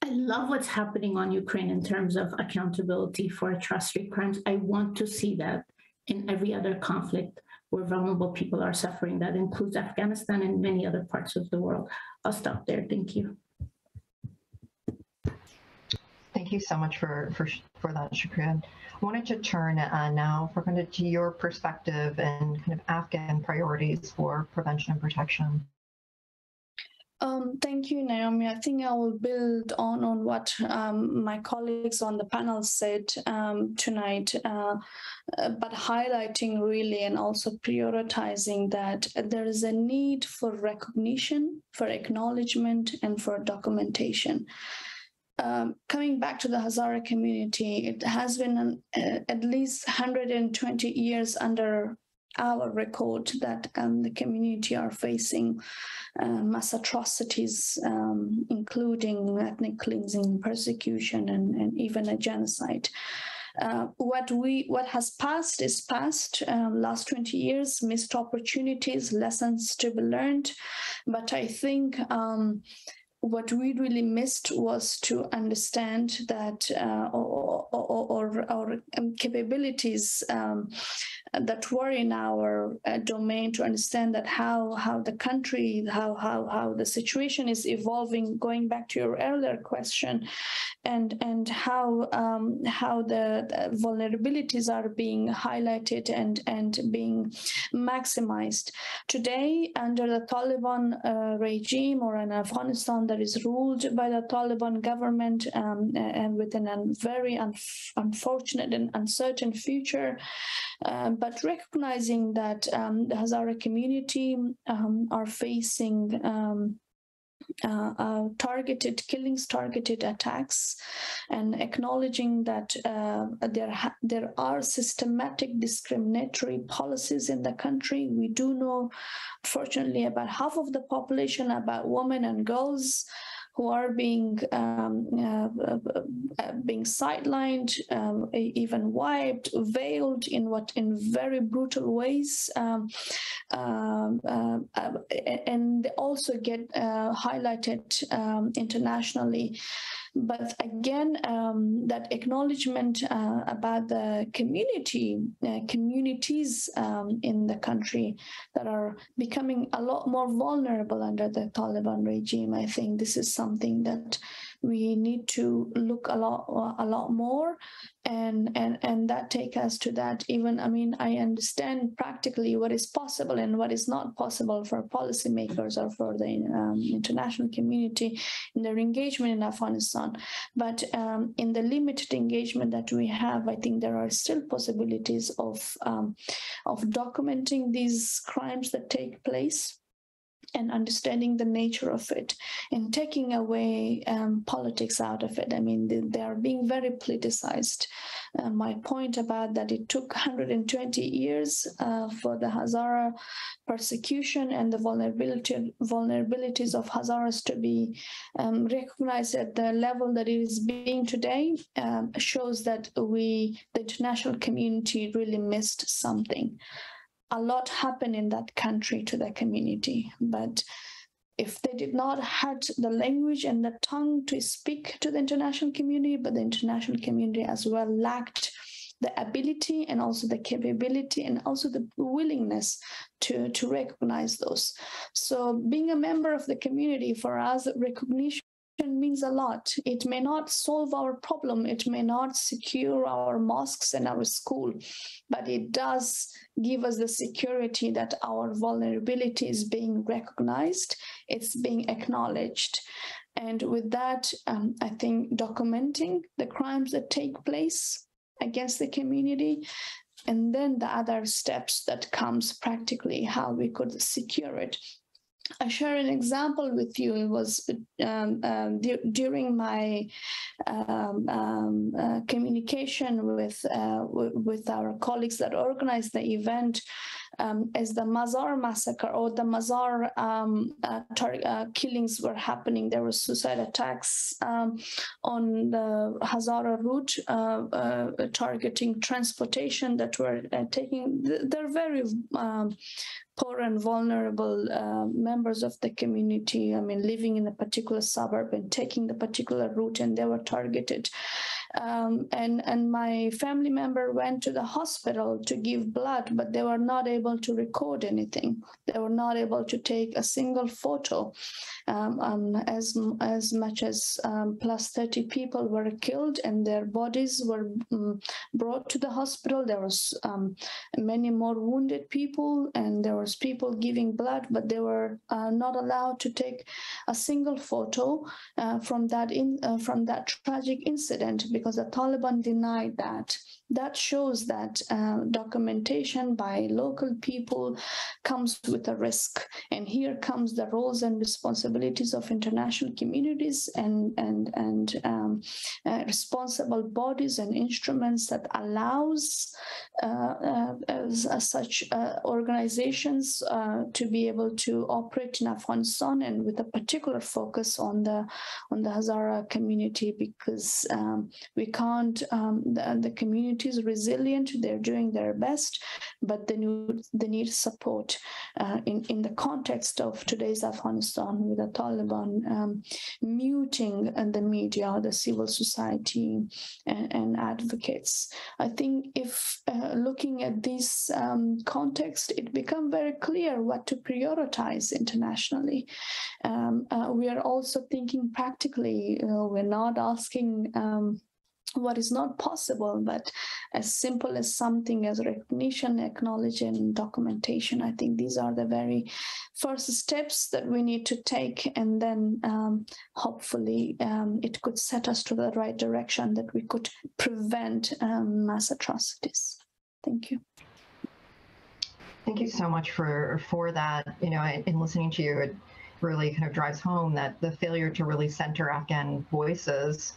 I love what's happening on Ukraine in terms of accountability for atrocity crimes. I want to see that in every other conflict where vulnerable people are suffering. That includes Afghanistan and many other parts of the world. I'll stop there. Thank you. Thank you so much for that, Shukriya. I wanted to turn now to your perspective and kind of Afghan priorities for prevention and protection. Thank you, Naomi. I think I will build on what my colleagues on the panel said tonight, but highlighting really and also prioritizing that there is a need for recognition, for acknowledgement, and for documentation. Coming back to the Hazara community, it has been at least 120 years under our record that the community are facing mass atrocities, including ethnic cleansing, persecution, and even a genocide. What has passed is past. Last 20 years, missed opportunities, lessons to be learned. But I think what we really missed was to understand that our capabilities that were in our domain, to understand that how the country, how the situation is evolving, going back to your earlier question, and how the vulnerabilities are being highlighted and being maximized. Today, under the Taliban regime, or in Afghanistan that is ruled by the Taliban government, and within a very unfortunate and uncertain future, but recognizing that the Hazara community are facing targeted killings, targeted attacks, and acknowledging that there are systematic discriminatory policies in the country. We do know, fortunately, about half of the population, about women and girls, who are being sidelined, even wiped, veiled in very brutal ways, and they also get highlighted internationally. But again, that acknowledgement about the communities in the country that are becoming a lot more vulnerable under the Taliban regime, I think this is something that we need to look a lot more, and that take us to that. Even, I mean, I understand practically what is possible and what is not possible for policymakers or for the international community in their engagement in Afghanistan. But in the limited engagement that we have, I think there are still possibilities of documenting these crimes that take place, and understanding the nature of it, and taking away politics out of it. I mean, they are being very politicized. My point about that it took 120 years for the Hazara persecution and the vulnerabilities of Hazaras to be recognized at the level that it is being today, shows that the international community really missed something. A lot happened in that country to the community, but if they did not have the language and the tongue to speak to the international community, but the international community as well lacked the ability and also the capability and also the willingness to recognize those. So being a member of the community, for us, recognition means a lot. It may not solve our problem, it may not secure our mosques and our school, but it does give us the security that our vulnerability is being recognized, it's being acknowledged. And with that, I think documenting the crimes that take place against the community, and then the other steps that comes practically, how we could secure it. I share an example with you. It was during my communication with our colleagues that organized the event, as the Mazar massacre or the Mazar killings were happening. There were suicide attacks on the Hazara route, targeting transportation that were taking. They're very poor and vulnerable members of the community, I mean, living in a particular suburb and taking the particular route, and they were targeted. And my family member went to the hospital to give blood, but they were not able to record anything. They were not able to take a single photo. As much as plus 30 people were killed, and their bodies were brought to the hospital. There was many more wounded people, and there was people giving blood, but they were not allowed to take a single photo from that tragic incident, because the Taliban denied that. That shows that documentation by local people comes with a risk. And here comes the roles and responsibilities of international communities and responsible bodies and instruments that allows such organizations to be able to operate in Afghanistan, and with a particular focus on the Hazara community, because we can't, the community is resilient, they're doing their best, but they need support in the context of today's Afghanistan, with the Taliban muting the media, the civil society, and advocates. I think if looking at this context, it becomes very clear what to prioritize internationally. We are also thinking practically. We're not asking what is not possible, but as simple as something as recognition, acknowledgement, and documentation. I think these are the very first steps that we need to take, and then hopefully it could set us to the right direction, that we could prevent mass atrocities. Thank you. Thank you so much for that. You know, in listening to you, it really kind of drives home that the failure to really center Afghan voices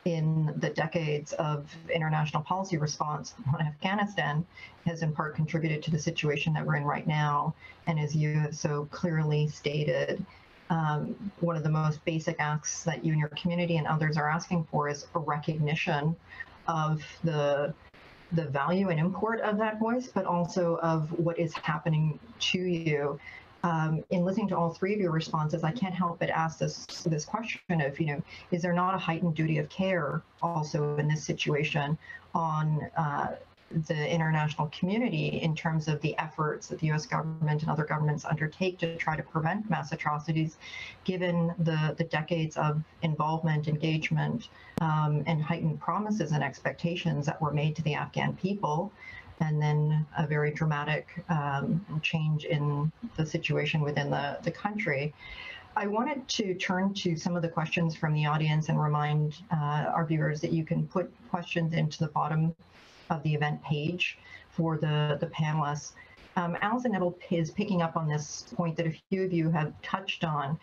in the decades of international policy response on Afghanistan has in part contributed to the situation that we're in right now. And as you have so clearly stated, one of the most basic asks that you and your community and others are asking for is a recognition of the value and import of that voice, but also of what is happening to you. In listening to all three of your responses, I can't help but ask this question of, you know, is there not a heightened duty of care also in this situation on the international community in terms of the efforts that the U.S. government and other governments undertake to try to prevent mass atrocities, given the decades of involvement, engagement, and heightened promises and expectations that were made to the Afghan people, and then a very dramatic change in the situation within the country. I wanted to turn to some of the questions from the audience and remind our viewers that you can put questions into the bottom of the event page for the panelists. Alison Nettle is picking up on this point that a few of you have touched on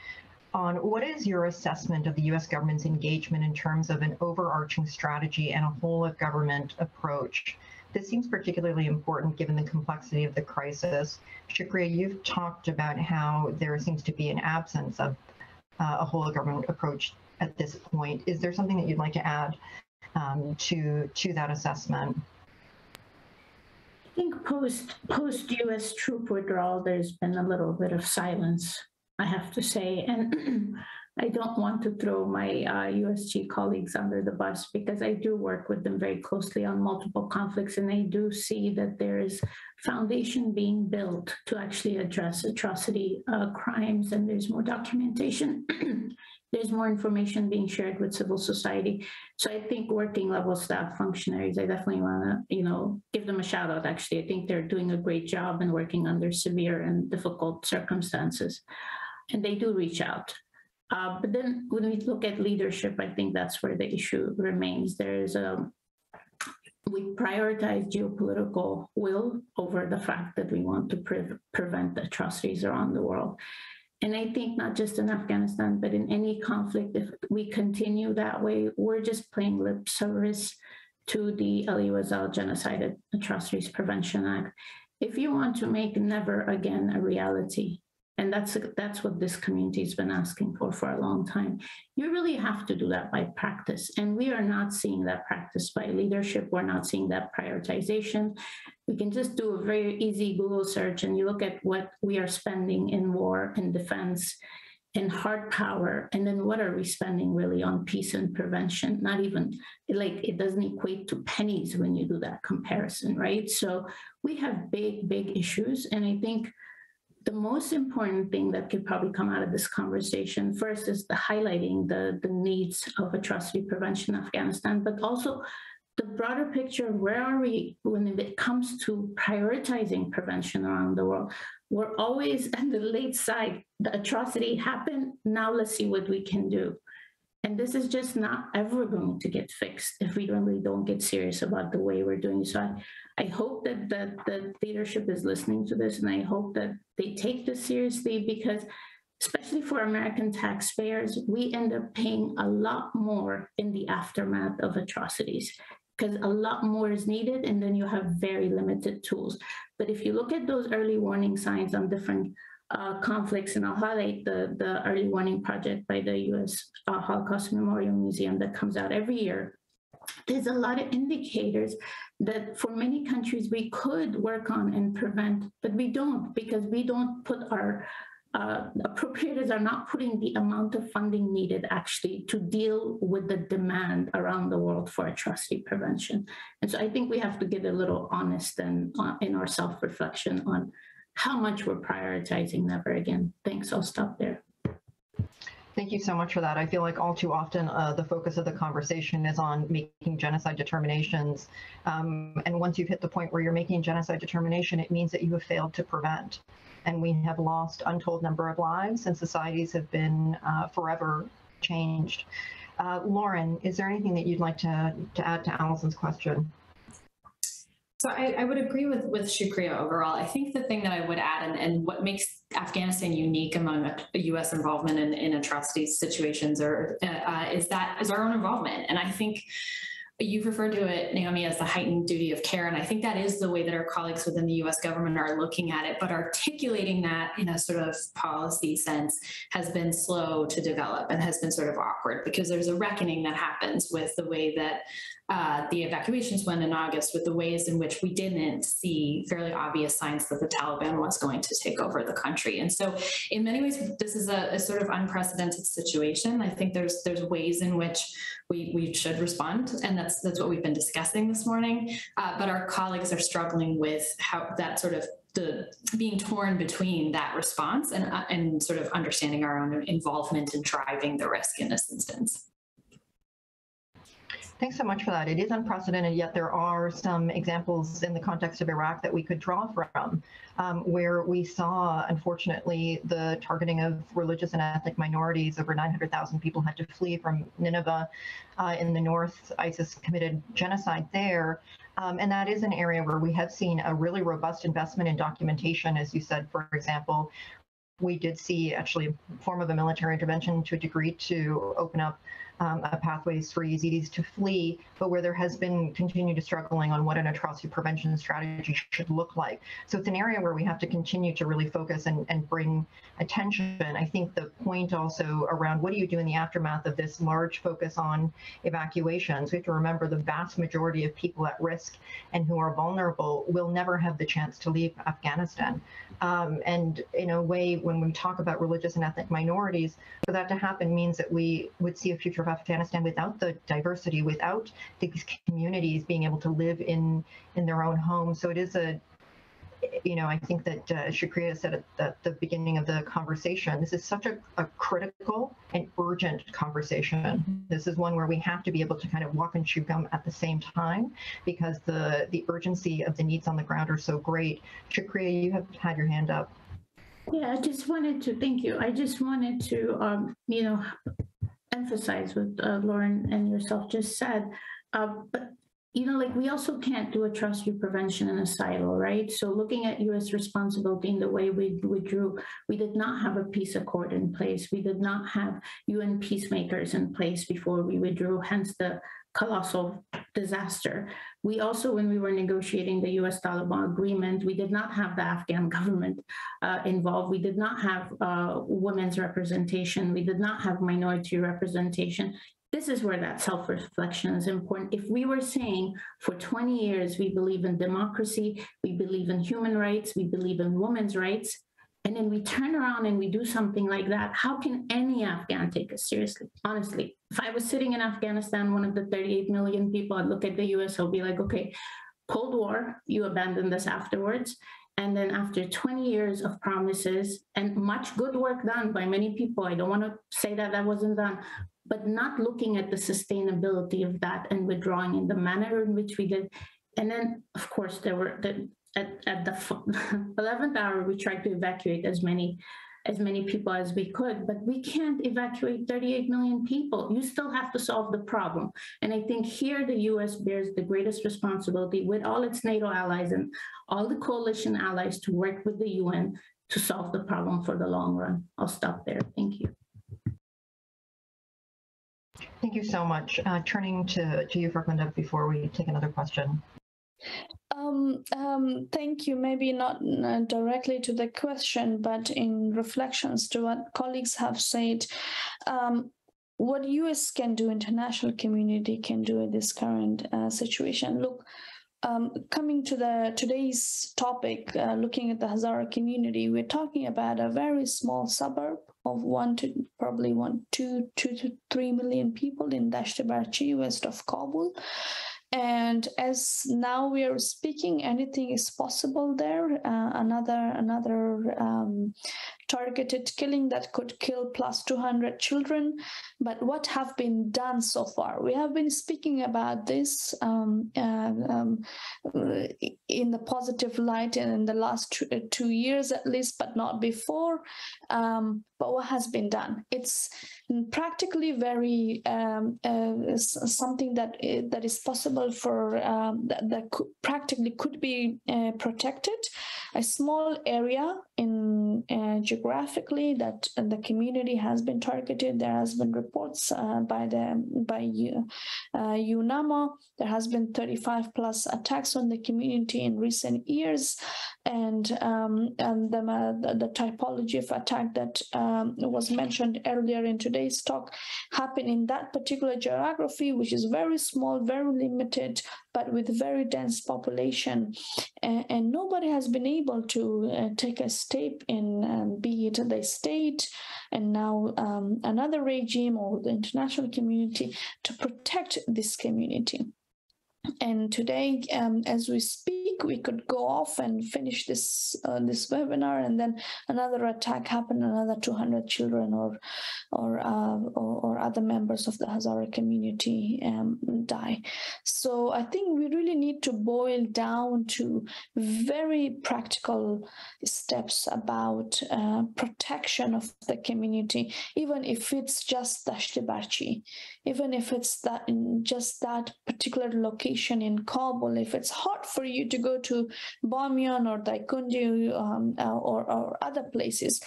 what is your assessment of the U.S. government's engagement in terms of an overarching strategy and a whole of government approach. This seems particularly important given the complexity of the crisis. Shukriya, you've talked about how there seems to be an absence of a whole of government approach at this point. Is there something that you'd like to add to that assessment? I think post U.S. troop withdrawal, there's been a little bit of silence, I have to say, and I don't want to throw my USG colleagues under the bus, because I do work with them very closely on multiple conflicts, and I do see that there is foundation being built to actually address atrocity crimes, and there's more documentation. There's more information being shared with civil society. So I think working level staff functionaries, I definitely want to, give them a shout out. Actually, I think they're doing a great job and working under severe and difficult circumstances, and they do reach out. But then when we look at leadership, I think that's where the issue remains. We prioritize geopolitical will over the fact that we want to prevent atrocities around the world. And I think not just in Afghanistan, but in any conflict, if we continue that way, we're just playing lip service to the USL Genocide Atrocities Prevention Act. If you want to make never again a reality, and that's what this community has been asking for a long time, you really have to do that by practice. And we are not seeing that practice by leadership. We're not seeing that prioritization. We can just do a very easy Google search and you look at what we are spending in war and defense and hard power, and then what are we spending really on peace and prevention? Not even, like, it doesn't equate to pennies when you do that comparison, right? So we have big, big issues. And I think the most important thing that could probably come out of this conversation first is the highlighting the needs of atrocity prevention in Afghanistan, but also the broader picture of where are we when it comes to prioritizing prevention around the world. We're always at the late side. The atrocity happened. Now let's see what we can do. And this is just not ever going to get fixed if we really don't get serious about the way we're doing. So I hope that the leadership is listening to this, and I hope that they take this seriously, because especially for American taxpayers, we end up paying a lot more in the aftermath of atrocities, because a lot more is needed, and then you have very limited tools. But if you look at those early warning signs on different conflicts, and I'll highlight the early warning project by the U.S. Holocaust Memorial Museum that comes out every year, there's a lot of indicators that for many countries we could work on and prevent, but we don't, because we don't put our appropriators are not putting the amount of funding needed actually to deal with the demand around the world for atrocity prevention. And so I think we have to get a little honest and in our self-reflection on how much we're prioritizing never again. Thanks, I'll stop there. Thank you so much for that. I feel like all too often the focus of the conversation is on making genocide determinations. And once you've hit the point where you're making genocide determination, it means that you have failed to prevent. And we have lost untold number of lives, and societies have been forever changed. Lauren, is there anything that you'd like to add to Allison's question? So I would agree with Shukriya overall. I think the thing that I would add, and what makes Afghanistan unique among U.S. involvement in atrocities situations is our own involvement. And I think you've referred to it, Naomi, as the heightened duty of care. And I think that is the way that our colleagues within the U.S. government are looking at it. But articulating that in a sort of policy sense has been slow to develop and has been sort of awkward, because there's a reckoning that happens with the way that the evacuations went in August, with the ways in which we didn't see fairly obvious signs that the Taliban was going to take over the country. And so in many ways, this is a sort of unprecedented situation. I think there's ways in which we should respond, and that's what we've been discussing this morning. But our colleagues are struggling with how that sort of being torn between that response and sort of understanding our own involvement in driving the risk in this instance. Thanks so much for that. It is unprecedented, yet there are some examples in the context of Iraq that we could draw from, where we saw, unfortunately, the targeting of religious and ethnic minorities. Over 900,000 people had to flee from Nineveh in the north. ISIS committed genocide there. And that is an area where we have seen a really robust investment in documentation. As you said, for example, we did see actually a form of a military intervention to a degree to open up pathways for Yazidis to flee, but where there has been continued struggling on what an atrocity prevention strategy should look like. So it's an area where we have to continue to really focus and bring attention. I think the point also around what do you do in the aftermath of this large focus on evacuations, we have to remember the vast majority of people at risk and who are vulnerable will never have the chance to leave Afghanistan. And in a way, when we talk about religious and ethnic minorities, for that to happen means that we would see a future of Afghanistan without the diversity, without these communities being able to live in their own homes. So it is I think that Shukriya said at the beginning of the conversation, this is such a critical and urgent conversation. This is one where we have to be able to kind of walk and chew gum at the same time, because the urgency of the needs on the ground are so great. Shukriya, you have had your hand up. Yeah, I just wanted to, thank you. I just wanted to, emphasize what Lauren and yourself just said. But like we also can't do atrocity prevention in a silo, right? So looking at U.S. responsibility in the way we withdrew, we did not have a peace accord in place. We did not have UN peacemakers in place before we withdrew, hence the colossal disaster. We also, when we were negotiating the U.S. Taliban agreement, we did not have the Afghan government involved. We did not have women's representation. We did not have minority representation. This is where that self-reflection is important. If we were saying for 20 years, we believe in democracy, we believe in human rights, we believe in women's rights, and then we turn around and we do something like that, how can any Afghan take us seriously? Honestly, if I was sitting in Afghanistan, one of the 38 million people, I'd look at the US, I'll be like, okay, Cold War, you abandoned this afterwards. And then after 20 years of promises and much good work done by many people, I don't want to say that that wasn't done, but not looking at the sustainability of that and withdrawing in the manner in which we did. And then, of course, there were at the 11th hour, we tried to evacuate as many people as we could, but we can't evacuate 38 million people. You still have to solve the problem. And I think here the US bears the greatest responsibility with all its NATO allies and all the coalition allies to work with the UN to solve the problem for the long run. I'll stop there. Thank you. Thank you so much. Turning to you, Farkhunda, before we take another question. Thank you. Maybe not directly to the question, but in reflections to what colleagues have said, what US can do, international community can do in this current situation. Look, coming to today's topic, looking at the Hazara community, we're talking about a very small suburb of 2 to 3 million people in Dasht-e-Barchi, west of Kabul. And as now we are speaking, anything is possible there. Another targeted killing that could kill plus 200 children. But what have been done so far? We have been speaking about this in the positive light in the last 2 years at least, but not before. But what has been done? It's practically very something that is possible for that practically could be protected. A small area in geographically that the community has been targeted. There has been reports by UNAMA. There has been 35 plus attacks on the community in recent years, and the typology of attack that was mentioned earlier in today's talk happened in that particular geography, which is very small, very limited, but with very dense population, and nobody has been able to take a step in, be it the state and now another regime or the international community, to protect this community. And today, as we speak, we could go off and finish this webinar, and then another attack happened, another 200 children or other members of the Hazara community die. So I think we really need to boil down to very practical steps about protection of the community, even if it's just Dasht-e-Barchi, even if it's just that particular location in Kabul. If it's hard for you to go to Bamiyan or Daikundi or other places,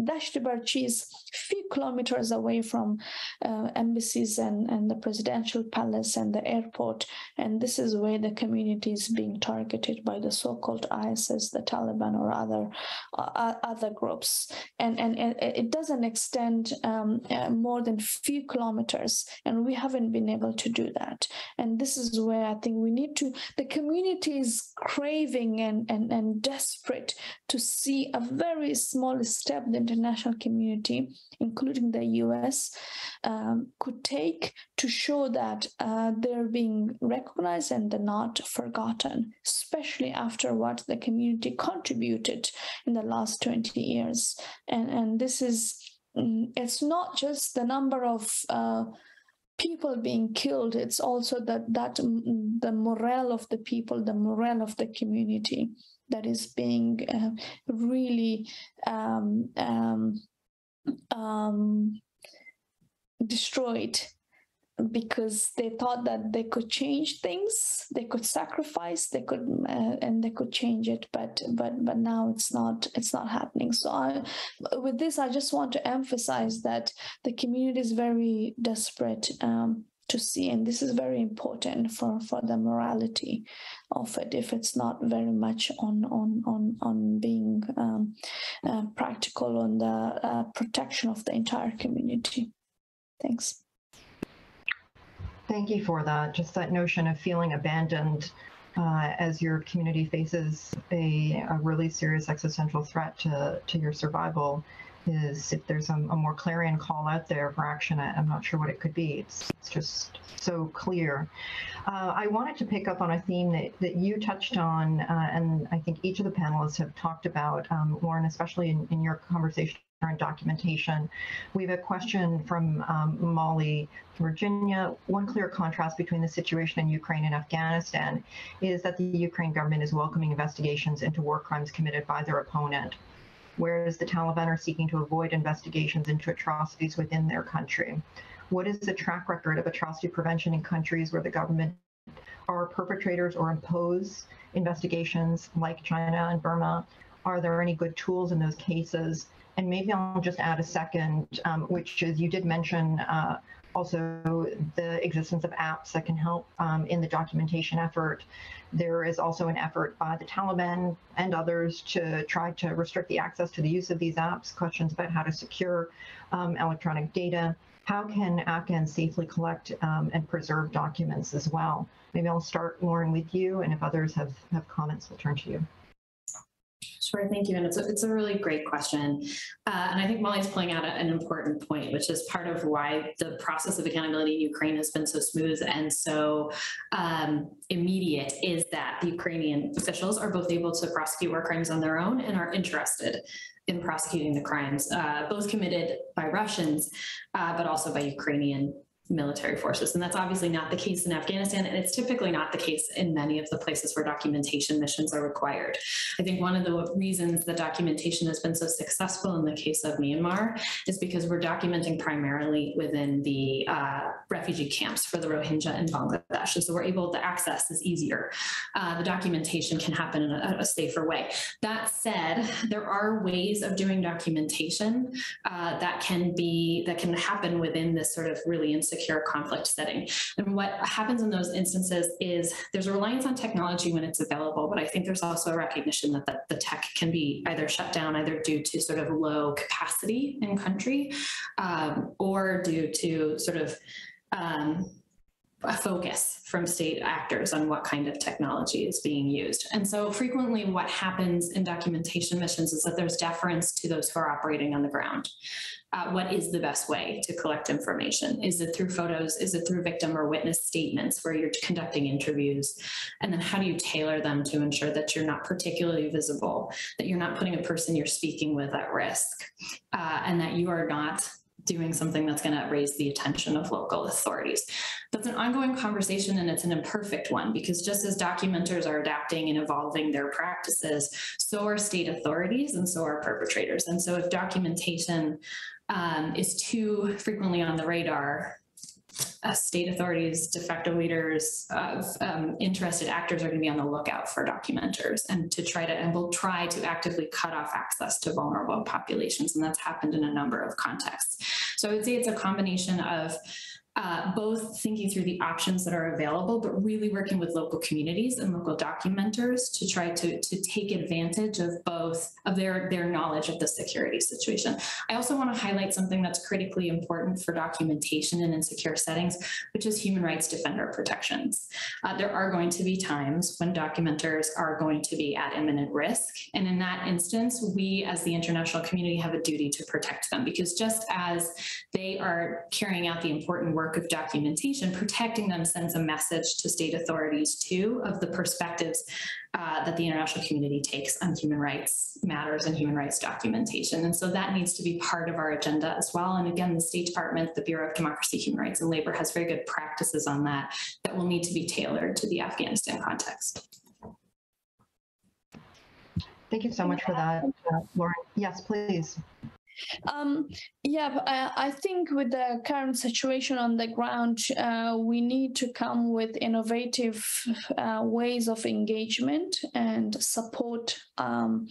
Dasht-e-Barchi is a few kilometers away from embassies and the presidential palace and the airport, and this is where the community is being targeted by the so-called ISIS, the Taliban, or other groups, and it doesn't extend more than few kilometers, and we haven't been able to do that. And this is where I think we need to, the community is craving and desperate to see a very small step the international community, including the US, could take to show that they're being recognized and they're not forgotten, especially after what the community contributed in the last 20 years. And this is, it's not just the number of people being killed, it's also that the morale of the people, the morale of the community that is being really destroyed because they thought that they could change things, they could sacrifice, they could and they could change it, but now it's not happening. So with this, I just want to emphasize that the community is very desperate to see, and this is very important for the morality of it, if it's not very much on being practical on the protection of the entire community. Thanks. Thank you for that. Just that notion of feeling abandoned as your community faces a really serious existential threat to your survival is, if there's a more clarion call out there for action, I'm not sure what it could be. It's just so clear. I wanted to pick up on a theme that you touched on, and I think each of the panelists have talked about, Lauren, especially in your conversation around documentation. We have a question from Molly, Virginia. One clear contrast between the situation in Ukraine and Afghanistan is that the Ukraine government is welcoming investigations into war crimes committed by their opponent, whereas the Taliban are seeking to avoid investigations into atrocities within their country. What is the track record of atrocity prevention in countries where the government are perpetrators or impose investigations, like China and Burma? Are there any good tools in those cases? And maybe I'll just add a second, which is, you did mention also the existence of apps that can help in the documentation effort. There is also an effort by the Taliban and others to try to restrict the access to the use of these apps, questions about how to secure electronic data. How can Afghans safely collect and preserve documents as well? Maybe I'll start, Lauren, with you, and if others have comments, we'll turn to you. Sure, thank you. And it's a really great question. And I think Molly's pulling out an important point, which is part of why the process of accountability in Ukraine has been so smooth and so immediate, is that the Ukrainian officials are both able to prosecute war crimes on their own and are interested in prosecuting the crimes, both committed by Russians, but also by Ukrainian military forces. And that's obviously not the case in Afghanistan, and it's typically not the case in many of the places where documentation missions are required. I think one of the reasons the documentation has been so successful in the case of Myanmar is because we're documenting primarily within the refugee camps for the Rohingya in Bangladesh. And so we're able to access is easier. The documentation can happen in a safer way. That said, there are ways of doing documentation that can happen within this sort of really insecure conflict setting. And what happens in those instances is there's a reliance on technology when it's available, but I think there's also a recognition that the tech can be either shut down, either due to sort of low capacity in country, or due to sort of a focus from state actors on what kind of technology is being used. And so frequently what happens in documentation missions is that there's deference to those who are operating on the ground. What is the best way to collect information? Is it through photos? Is it through victim or witness statements where you're conducting interviews? And then how do you tailor them to ensure that you're not particularly visible, that you're not putting a person you're speaking with at risk, and that you are not doing something that's going to raise the attention of local authorities. That's an ongoing conversation, and it's an imperfect one, because just as documenters are adapting and evolving their practices, so are state authorities and so are perpetrators. And so if documentation is too frequently on the radar, state authorities, de facto leaders, interested actors are going to be on the lookout for documenters and will try to actively cut off access to vulnerable populations. And that's happened in a number of contexts. So I would say it's a combination of both thinking through the options that are available, but really working with local communities and local documenters to try to take advantage of both of their knowledge of the security situation. I also want to highlight something that's critically important for documentation in insecure settings, which is human rights defender protections. There are going to be times when documenters are going to be at imminent risk. And in that instance, we as the international community have a duty to protect them, because just as they are carrying out the important work of documentation, protecting them sends a message to state authorities too of the perspectives that the international community takes on human rights matters and human rights documentation. And so that needs to be part of our agenda as well. And again, the State Department, the Bureau of Democracy, Human Rights and Labor has very good practices on that will need to be tailored to the Afghanistan context. Thank you so much for that, Lauren. Yes, please. I think with the current situation on the ground, we need to come with innovative ways of engagement and support on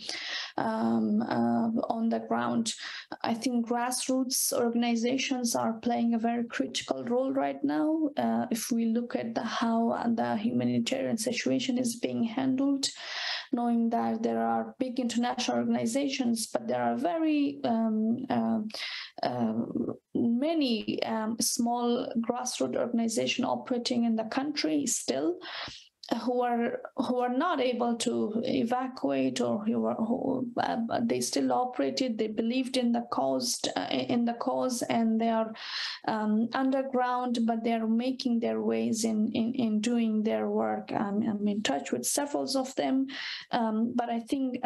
the ground. I think grassroots organizations are playing a very critical role right now. If we look at how the humanitarian situation is being handled, knowing that there are big international organizations, but there are very many small grassroots organizations operating in the country still, who are not able to evacuate, or they still operated. They believed in the cause, and they are underground, but they are making their ways in doing their work. I'm in touch with several of them, but I think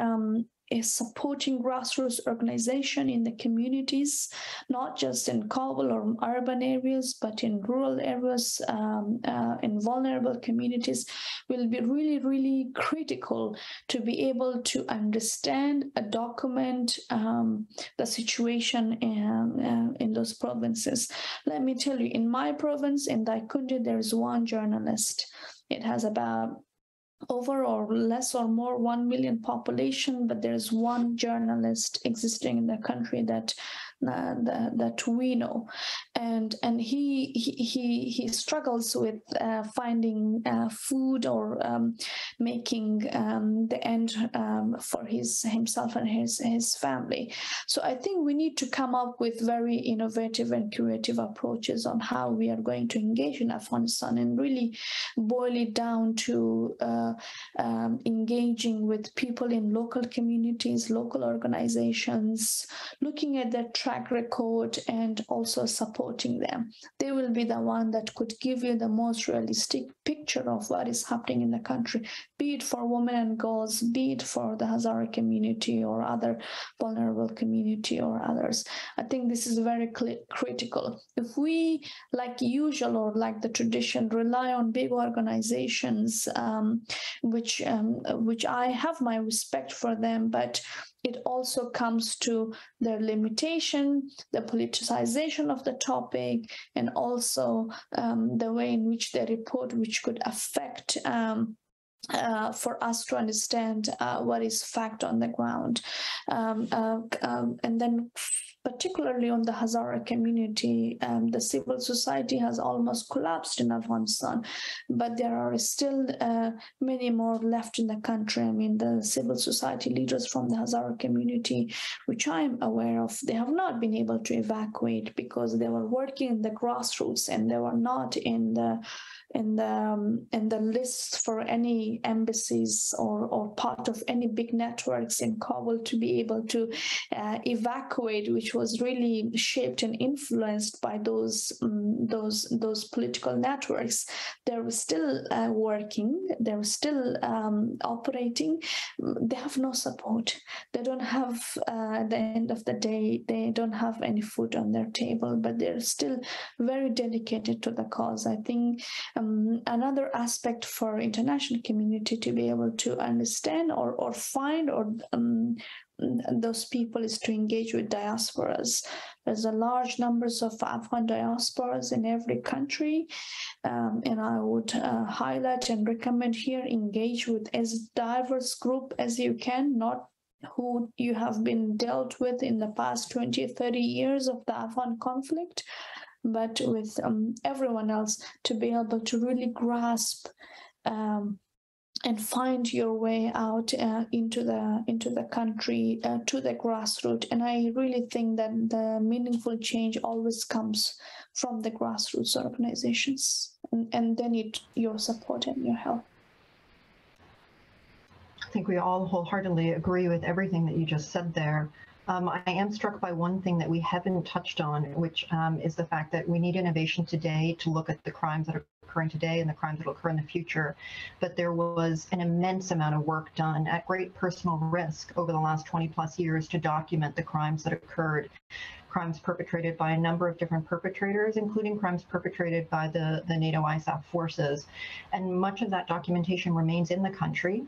is supporting grassroots organization in the communities, not just in Kabul or urban areas, but in rural areas, in vulnerable communities, will be really, really critical to be able to understand, document the situation in those provinces. Let me tell you, in my province, in Daikundi, there is one journalist. It has about over or less or more 1 million population, but there's one journalist existing in the country that we know, and he struggles with finding food or making the end for himself and his family. So I think we need to come up with very innovative and creative approaches on how we are going to engage in Afghanistan, and really boil it down to engaging with people in local communities, local organizations, looking at their track record and also supporting them. They will be the one that could give you the most realistic picture of what is happening in the country, be it for women and girls, be it for the Hazara community or other vulnerable community or others. I think this is very critical. If we, like usual or like the tradition, rely on big organizations, which I have my respect for them, but it also comes to their limitation, the politicization of the topic, and also the way in which they report, which could affect for us to understand what is fact on the ground. And then particularly on the Hazara community, the civil society has almost collapsed in Afghanistan, but there are still many more left in the country. I mean, the civil society leaders from the Hazara community, which I'm aware of, they have not been able to evacuate because they were working in the grassroots and they were not in the lists for any embassies or part of any big networks in Kabul to be able to evacuate, which was really shaped and influenced by those political networks. They were still working, they were still operating. They have no support. They don't have, at the end of the day, they don't have any food on their table, but they're still very dedicated to the cause. I think another aspect for international community to be able to understand or find those people is to engage with diasporas. There's a large numbers of Afghan diasporas in every country, and I would highlight and recommend here, engage with as diverse group as you can, not who you have been dealt with in the past 20, 30 years of the Afghan conflict, but with everyone else, to be able to really grasp and find your way out into the country, to the grassroots. And I really think that the meaningful change always comes from the grassroots organizations, and they need your support and your help. I think we all wholeheartedly agree with everything that you just said there. I am struck by one thing that we haven't touched on, which is the fact that we need innovation today to look at the crimes that are occurring today and the crimes that will occur in the future. But there was an immense amount of work done at great personal risk over the last 20 plus years to document the crimes that occurred, crimes perpetrated by a number of different perpetrators, including crimes perpetrated by the NATO ISAF forces. And much of that documentation remains in the country.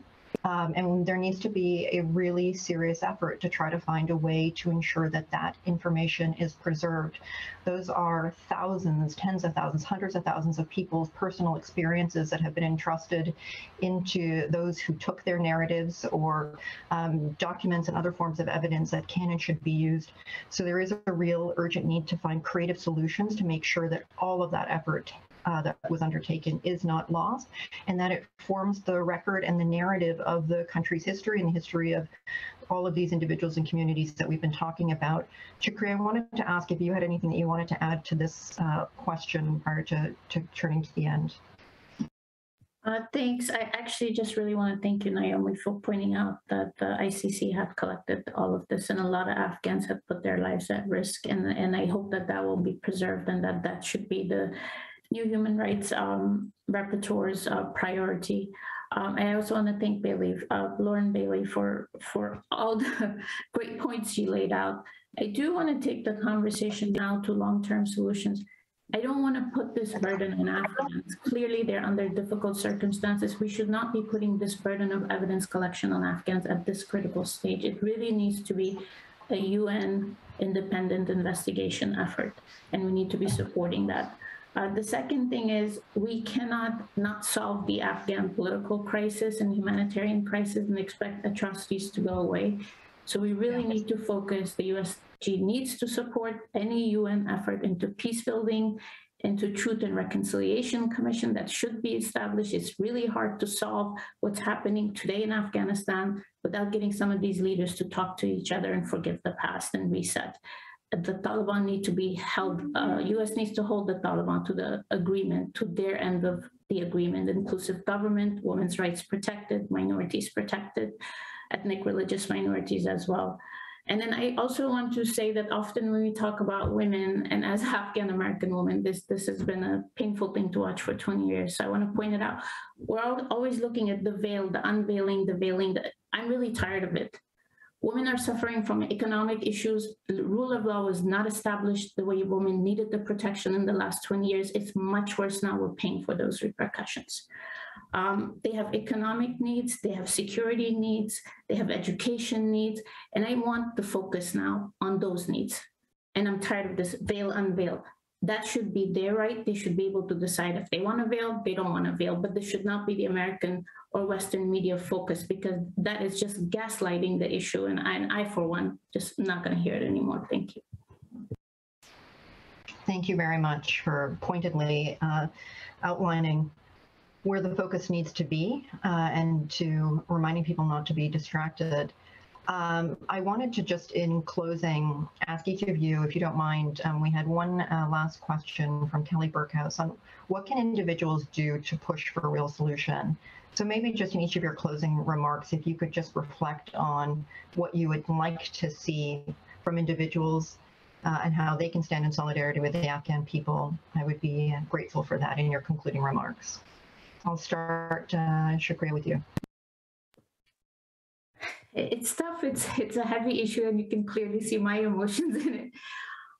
And there needs to be a really serious effort to try to find a way to ensure that that information is preserved. Those are thousands, tens of thousands, hundreds of thousands of people's personal experiences that have been entrusted into those who took their narratives, or documents and other forms of evidence that can and should be used. So there is a real urgent need to find creative solutions to make sure that all of that effort that was undertaken is not lost, and that it forms the record and the narrative of the country's history and the history of all of these individuals and communities that we've been talking about. Chikri, I wanted to ask if you had anything that you wanted to add to this question prior to turning to the end. Thanks. I actually just really want to thank you, Naomi, for pointing out that the ICC have collected all of this, and a lot of Afghans have put their lives at risk. And I hope that that will be preserved, and that that should be the new human rights rapporteur's priority. I also want to thank Lauren Bailey for all the great points she laid out. I do want to take the conversation now to long-term solutions. I don't want to put this burden on Afghans. Clearly, they're under difficult circumstances. We should not be putting this burden of evidence collection on Afghans at this critical stage. It really needs to be a UN independent investigation effort, and we need to be supporting that. The second thing is, we cannot not solve the Afghan political crisis and humanitarian crisis and expect atrocities to go away. So we really need to focus. The USG needs to support any UN effort into peace building, into Truth and Reconciliation Commission that should be established. It's really hard to solve what's happening today in Afghanistan without getting some of these leaders to talk to each other and forgive the past and reset. The Taliban need to be held, US needs to hold the Taliban to the agreement, to their end of the agreement: inclusive government, women's rights protected, minorities protected, ethnic religious minorities as well. And then I also want to say that often when we talk about women, and as Afghan American women, this has been a painful thing to watch for 20 years. So I want to point it out. We're always looking at the veil, the unveiling, the veiling. I'm really tired of it. Women are suffering from economic issues. The rule of law was not established the way women needed the protection in the last 20 years. It's much worse now. We're paying for those repercussions. They have economic needs, they have security needs, they have education needs, and I want the focus now on those needs. And I'm tired of this veil, unveil. That should be their right. They should be able to decide if they want to veil, they don't want to veil, but this should not be the American or Western media focus, because that is just gaslighting the issue. And I for one, just not going to hear it anymore. Thank you. Thank you very much for pointedly outlining where the focus needs to be and to reminding people not to be distracted. I wanted to just, in closing, ask each of you, if you don't mind, we had one last question from Kelly Burkhouse on what can individuals do to push for a real solution? So maybe just in each of your closing remarks, if you could just reflect on what you would like to see from individuals and how they can stand in solidarity with the Afghan people, I would be grateful for that in your concluding remarks. I'll start, Shukriya, with you. It's tough. It's a heavy issue, and you can clearly see my emotions in it.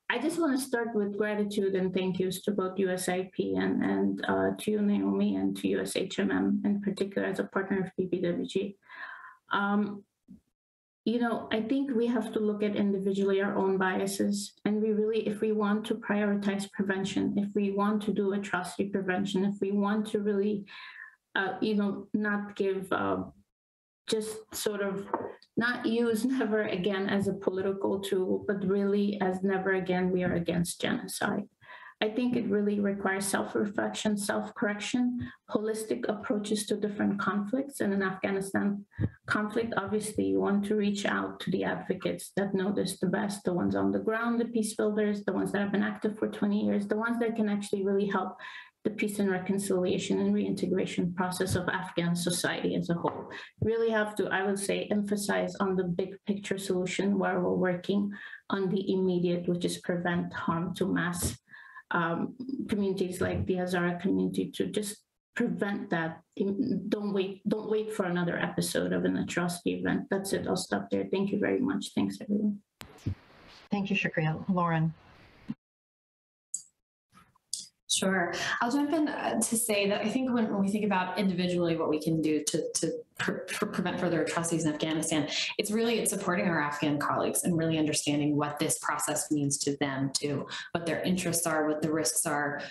I just want to start with gratitude and thank yous to both USIP and to you, Naomi, and to USHMM in particular as a partner of PPWG. You know, I think we have to look at individually our own biases, and we really, if we want to prioritize prevention, if we want to do atrocity prevention, if we want to really, you know, not give, just sort of not use never again as a political tool, but really as never again we are against genocide. I think it really requires self-reflection, self-correction, holistic approaches to different conflicts. And in Afghanistan conflict, obviously you want to reach out to the advocates that know this the best, the ones on the ground, the peace builders, the ones that have been active for 20 years, the ones that can actually really help the peace and reconciliation and reintegration process of Afghan society as a whole. Really have to, I would say, emphasize on the big picture solution where we're working on the immediate, which is prevent harm to mass communities like the Hazara community, to just prevent that. Don't wait for another episode of an atrocity event. That's it. I'll stop there. Thank you very much. Thanks, everyone. Thank you, Shukriya. Lauren. Sure. I'll jump in to say that I think when we think about individually what we can do to prevent further atrocities in Afghanistan, it's supporting our Afghan colleagues and really understanding what this process means to them too, what their interests are, what the risks are,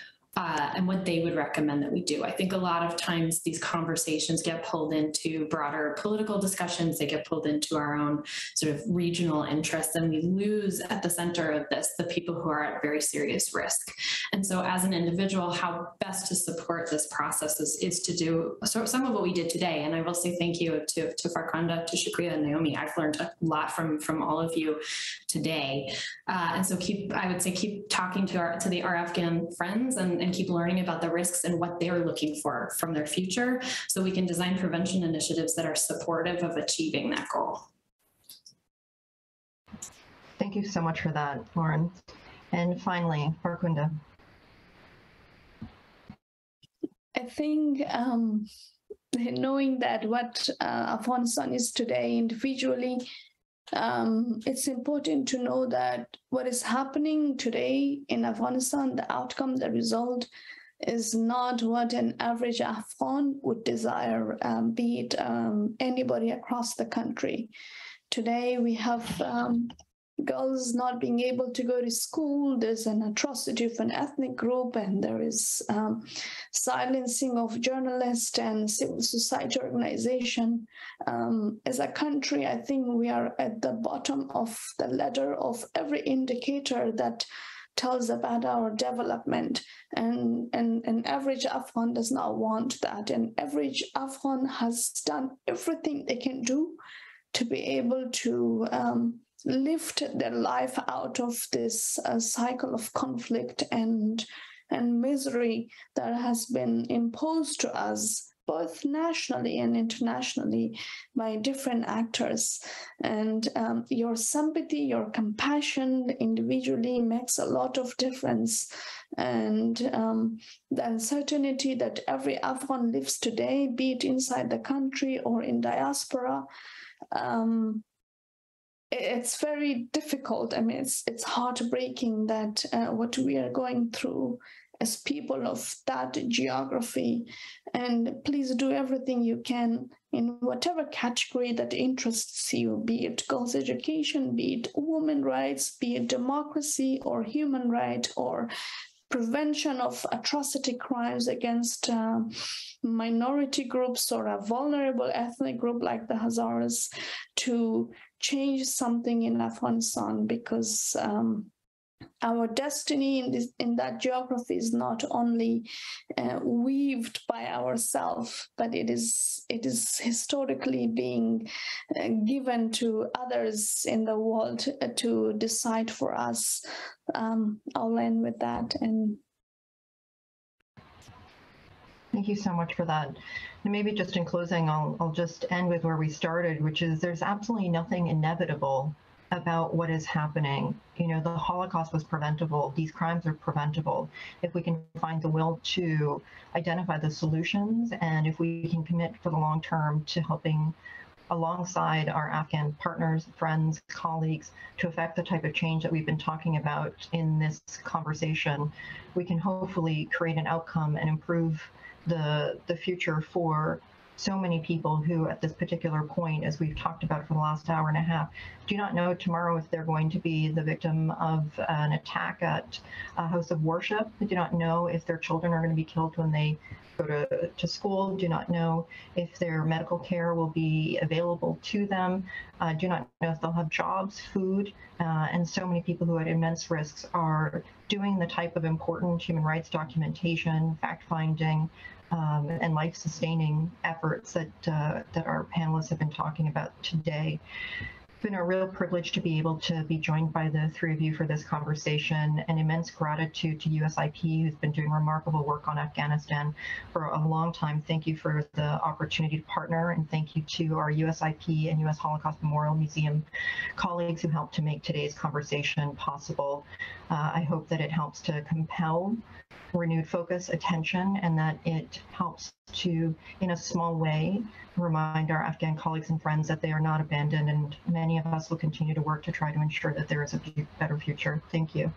and what they would recommend that we do. I think a lot of times these conversations get pulled into broader political discussions, they get pulled into our own sort of regional interests, and we lose at the center of this the people who are at very serious risk. And so as an individual, how best to support this process is to do some of what we did today. And I will say thank you to Farkhanda, to Shukriya, and Naomi. I've learned a lot from all of you today. And so I would say keep talking to our Afghan friends and keep learning about the risks and what they're looking for from their future, so we can design prevention initiatives that are supportive of achieving that goal. Thank you so much for that, Lauren. And finally, Farkhanda. I think knowing that what Afghanistan is today individually, it's important to know that what is happening today in Afghanistan, the outcome, the result, is not what an average Afghan would desire, be it anybody across the country. Today, we have girls not being able to go to school. There's an atrocity of an ethnic group, and there is silencing of journalists and civil society organization. As a country, I think we are at the bottom of the ladder of every indicator that tells about our development, and an average Afghan does not want that. An average Afghan has done everything they can do to be able to lift their life out of this cycle of conflict and misery that has been imposed to us, both nationally and internationally, by different actors. And your sympathy, your compassion individually makes a lot of difference. And the uncertainty that every Afghan lives today, be it inside the country or in diaspora, it's very difficult. I mean, it's heartbreaking that what we are going through as people of that geography. And please do everything you can in whatever category that interests you, be it girls' education, be it women's rights, be it democracy or human rights, or prevention of atrocity crimes against minority groups or a vulnerable ethnic group like the Hazaras, to change something in Afghanistan, because our destiny in that geography is not only weaved by ourselves, but it is historically being given to others in the world to decide for us. I'll end with that. And thank you so much for that. And maybe just in closing, I'll just end with where we started, which is there's absolutely nothing inevitable about what is happening. You know, the Holocaust was preventable. These crimes are preventable if we can find the will to identify the solutions, and if we can commit for the long term to helping alongside our Afghan partners, friends, colleagues, to affect the type of change that we've been talking about in this conversation. We can hopefully create an outcome and improve the future for so many people who at this particular point, as we've talked about for the last hour and a half, do not know tomorrow if they're going to be the victim of an attack at a house of worship. They do not know if their children are going to be killed when they go to school, do not know if their medical care will be available to them, do not know if they'll have jobs, food, and so many people who are at immense risks are doing the type of important human rights documentation, fact-finding, and life-sustaining efforts that our panelists have been talking about today. It's been a real privilege to be able to be joined by the three of you for this conversation, and immense gratitude to USIP, who's been doing remarkable work on Afghanistan for a long time. Thank you for the opportunity to partner, and thank you to our USIP and US Holocaust Memorial Museum colleagues who helped to make today's conversation possible. I hope that it helps to compel renewed focus, attention, and that it helps to, in a small way, remind our Afghan colleagues and friends that they are not abandoned, and many of us will continue to work to try to ensure that there is a better future. Thank you.